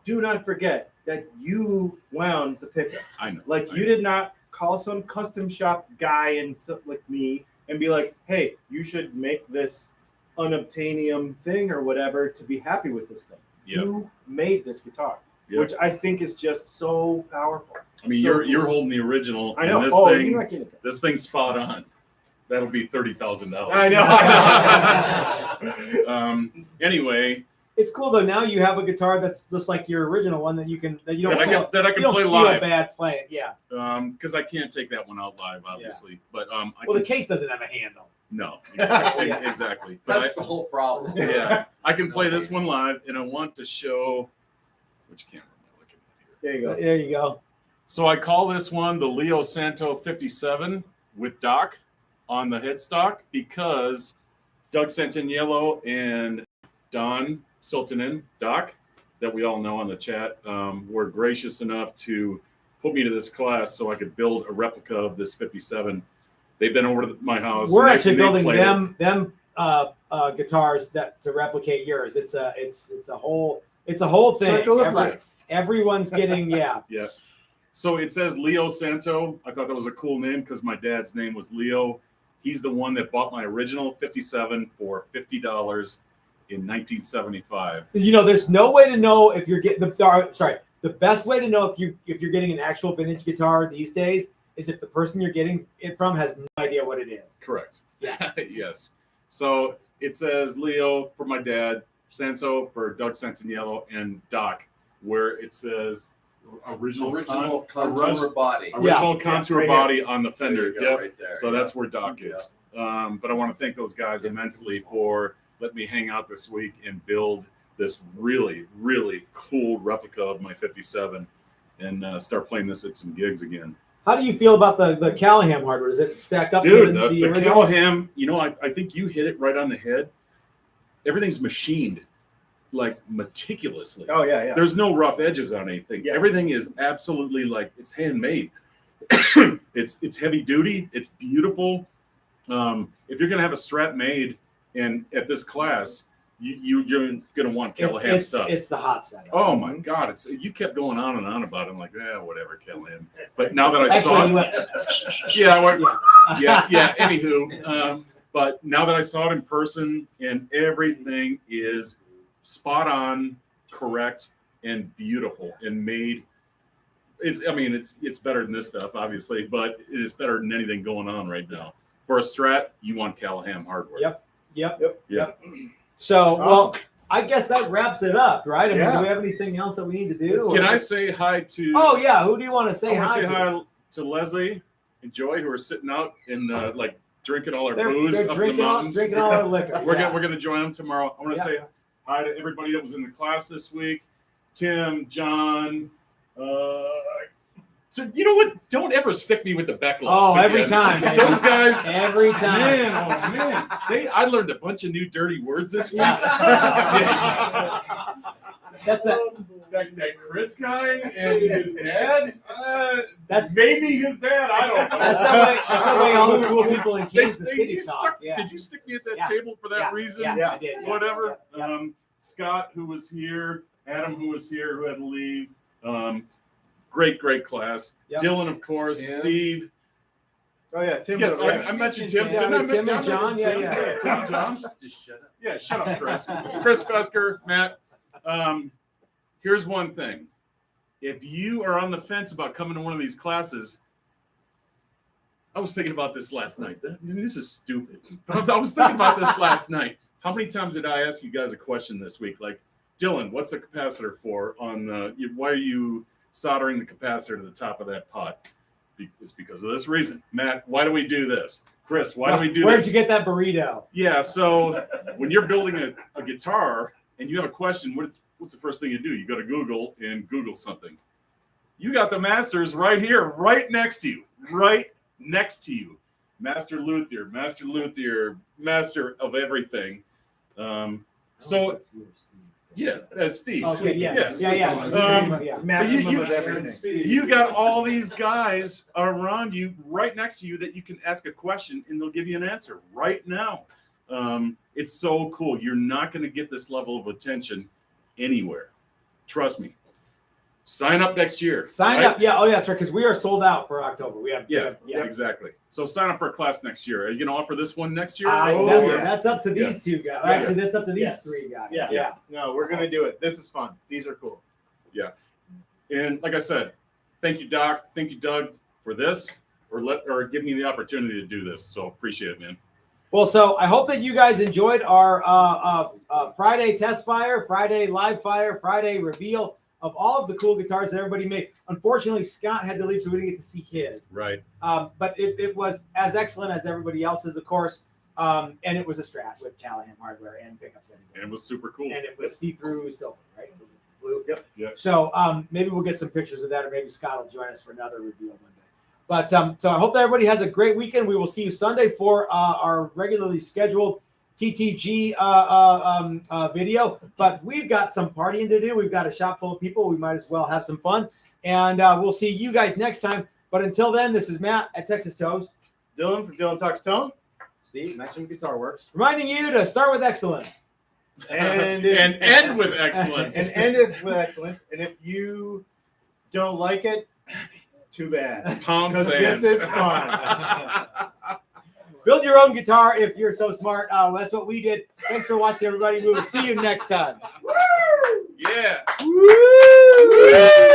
Speaker 6: Do not forget that you wound the pickup.
Speaker 1: I know.
Speaker 6: Like you did not call some custom shop guy and like me and be like, "Hey, you should make this unobtainium thing or whatever to be happy with this thing."
Speaker 1: Yep.
Speaker 6: You made this guitar,
Speaker 1: Yep.
Speaker 6: which I think is just so powerful.
Speaker 1: I mean,
Speaker 6: So
Speaker 1: you're
Speaker 6: cool.
Speaker 1: holding the original.
Speaker 6: I know.
Speaker 1: And
Speaker 6: You're not kidding.
Speaker 1: this thing's spot on. That'll be $30,000.
Speaker 6: I know.
Speaker 1: Anyway,
Speaker 4: It's cool though. Now you have a guitar that's just like your original one that you don't
Speaker 1: that I
Speaker 4: feel,
Speaker 1: can
Speaker 4: you don't
Speaker 1: play
Speaker 4: feel
Speaker 1: live.
Speaker 4: bad playing. Yeah.
Speaker 1: Because I can't take that one out live, obviously. But I
Speaker 4: Well, the
Speaker 1: can,
Speaker 4: case doesn't have a handle.
Speaker 1: no, exactly.
Speaker 4: Yeah.
Speaker 1: Exactly. But
Speaker 2: That's the whole problem.
Speaker 1: yeah, I can play this one live, and I want to show which camera am I looking at here.
Speaker 6: There you go.
Speaker 4: There you go.
Speaker 1: So I call this one the Leo Santo 57 with Doc on the headstock because Doug Santaniello and Don Siltonen, Doc, that we all know on the chat, were gracious enough to put me to this class so I could build a replica of this 57. They've been over to my house.
Speaker 4: We're
Speaker 1: and
Speaker 4: actually
Speaker 1: they
Speaker 4: building
Speaker 1: played it.
Speaker 4: them guitars that to replicate yours. It's a whole thing.
Speaker 6: Circle of life.
Speaker 4: Everyone's getting
Speaker 1: Yeah. So it says Leo Santo. I thought that was a cool name because my dad's name was Leo. He's the one that bought my original 57 for $50 in 1975.
Speaker 4: There's no way to know if you're getting the best way to know if you're getting an actual vintage guitar these days is if the person you're getting it from has no idea what it is.
Speaker 1: Correct.
Speaker 4: Yeah.
Speaker 1: Yes. So it says Leo for my dad, Santo for Doug Santaniello, and Doc, where it says original
Speaker 2: contour body.
Speaker 1: original
Speaker 4: Yeah.
Speaker 1: contour
Speaker 6: Right
Speaker 1: body on the fender.
Speaker 2: There you go,
Speaker 1: Yep.
Speaker 2: right there.
Speaker 1: So that's where Doc is. But I want to thank those guys immensely for letting me hang out this week and build this really, really cool replica of my 57 and start playing this at some gigs again.
Speaker 4: How do you feel about the Callahan hardware? Does it stack up
Speaker 1: Dude,
Speaker 4: to
Speaker 1: the
Speaker 4: the original?
Speaker 1: Callahan, I think you hit it right on the head. Everything's machined like meticulously.
Speaker 6: Oh yeah.
Speaker 1: There's no rough edges on anything.
Speaker 6: Yeah.
Speaker 1: Everything is absolutely like it's handmade. It's heavy duty. It's beautiful. If you're gonna have a Strat made and at this class, you're gonna want Callahan stuff.
Speaker 4: It's the hot setup.
Speaker 1: Oh my God! You kept going on and on about it. I'm like, whatever, Callahan. But now that I saw
Speaker 4: Actually,
Speaker 1: it, I went, yeah. Anywho, but now that I saw it in person, and everything is spot on, correct, and beautiful, and made. It's better than this stuff, obviously, but it is better than anything going on right now. For a Strat, you want Callahan hardware.
Speaker 4: Yep.
Speaker 1: Yeah.
Speaker 4: So,
Speaker 6: Awesome.
Speaker 4: well, I guess that wraps it up, right? I mean,
Speaker 6: Yeah.
Speaker 4: do we have anything else that we need to do?
Speaker 1: Can
Speaker 4: or-
Speaker 1: I say hi to?
Speaker 4: Oh yeah, who do you want to say
Speaker 1: I want
Speaker 4: hi
Speaker 1: to say
Speaker 4: to?
Speaker 1: hi to Leslie and Joy, who are sitting out and drinking all our
Speaker 4: They're
Speaker 1: booze up in the
Speaker 4: drinking
Speaker 1: mountains.
Speaker 4: all our liquor.
Speaker 1: We're
Speaker 4: Yeah.
Speaker 1: gonna join them tomorrow. I want to
Speaker 4: Yeah.
Speaker 1: say hi to everybody that was in the class this week. Tim, John. So you know what? Don't ever stick me with the Back Lofts
Speaker 4: Oh, every
Speaker 1: again.
Speaker 4: time, man.
Speaker 1: Those guys.
Speaker 4: Every time.
Speaker 1: Man, I learned a bunch of new dirty words this week.
Speaker 4: Yeah. That's that.
Speaker 1: That Chris guy and his dad.
Speaker 4: That's
Speaker 1: maybe his dad. I don't know.
Speaker 4: That's the way all the cool people in
Speaker 1: They-
Speaker 4: Kansas
Speaker 1: they-
Speaker 4: City
Speaker 1: you
Speaker 4: talk.
Speaker 1: stuck-
Speaker 4: Yeah.
Speaker 1: Did you stick me at that
Speaker 4: Yeah.
Speaker 1: table for that reason?
Speaker 4: Yeah, I did. Yeah.
Speaker 1: Whatever.
Speaker 4: Yeah.
Speaker 1: Scott, who was here, Adam, who was here, who had to leave. Great class.
Speaker 4: Yep.
Speaker 1: Dylan, of course.
Speaker 2: Tim.
Speaker 1: Steve.
Speaker 6: Oh yeah, Tim.
Speaker 1: Yes, I mentioned Tim.
Speaker 4: Yeah,
Speaker 1: Didn't I
Speaker 4: Tim
Speaker 1: mention
Speaker 4: and John.
Speaker 1: Tim?
Speaker 4: Yeah.
Speaker 1: Tim and John.
Speaker 2: Just shut up.
Speaker 1: Yeah, shut up, Chris. Chris Fesker, Matt. Here's one thing. If you are on the fence about coming to one of these classes, I was thinking about this last night. This is stupid. I was thinking about this last night. How many times did I ask you guys a question this week? Like, Dylan, what's the capacitor for on the, why are you soldering the capacitor to the top of that pot? It's because of this reason. Matt, why do we do this? Chris, why do we do
Speaker 4: Where'd
Speaker 1: this?
Speaker 4: you get that burrito?
Speaker 1: Yeah, so when you're building a guitar and you have a question, what's the first thing you do? You go to Google and Google something. You got the masters right here, right next to you. Master luthier, master of everything. So Yeah, that's Steve.
Speaker 4: Okay, yeah,
Speaker 1: Yes.
Speaker 4: yeah.
Speaker 1: Yeah.
Speaker 6: Maximum
Speaker 1: you-
Speaker 6: of everything.
Speaker 1: You got all these guys around you, right next to you, that you can ask a question and they'll give you an answer right now. It's so cool. You're not going to get this level of attention anywhere. Trust me. Sign up next year.
Speaker 4: Sign
Speaker 1: right?
Speaker 4: up. Yeah. Oh, yeah, that's right. Because we are sold out for October. We have.
Speaker 1: Yeah,
Speaker 4: Yeah.
Speaker 1: exactly. So sign up for a class next year. Are you going to offer this one next year?
Speaker 4: That's up to these two guys.
Speaker 1: Yeah.
Speaker 4: Actually, that's up to these
Speaker 6: Yes.
Speaker 4: three guys.
Speaker 6: Yeah. No, we're gonna do it. This is fun. These are cool.
Speaker 1: And like I said, thank you, Doc. Thank you, Doug, for this, or give me the opportunity to do this. So appreciate it, man.
Speaker 4: Well, so I hope that you guys enjoyed our Friday test fire, Friday live fire, Friday reveal of all of the cool guitars that everybody made. Unfortunately, Scott had to leave, so we didn't get to see his.
Speaker 1: Right.
Speaker 4: But it was as excellent as everybody else's, of course. And it was a Strat with Callahan hardware and pickups.
Speaker 1: And it was super cool.
Speaker 4: And it was see-through silver, right? Blue.
Speaker 1: Yep.
Speaker 4: So maybe we'll get some pictures of that, or maybe Scott will join us for another reveal one day. But so I hope that everybody has a great weekend. We will see you Sunday for our regularly scheduled TTG video. But we've got some partying to do. We've got a shop full of people. We might as well have some fun. And we'll see you guys next time. But until then, this is Matt at Texas Toast.
Speaker 6: Dylan from Dylan Talks Tone.
Speaker 3: Steve, Maximum Guitarworks.
Speaker 4: Reminding you to start with excellence.
Speaker 6: And
Speaker 1: end with excellence.
Speaker 6: And end it with excellence. And if you don't like it, too bad.
Speaker 1: Pound
Speaker 6: Because
Speaker 1: sand.
Speaker 6: this is fun.
Speaker 4: Build your own guitar if you're so smart. That's what we did. Thanks for watching, everybody. We will see you next time.
Speaker 1: Yeah.
Speaker 4: Woo!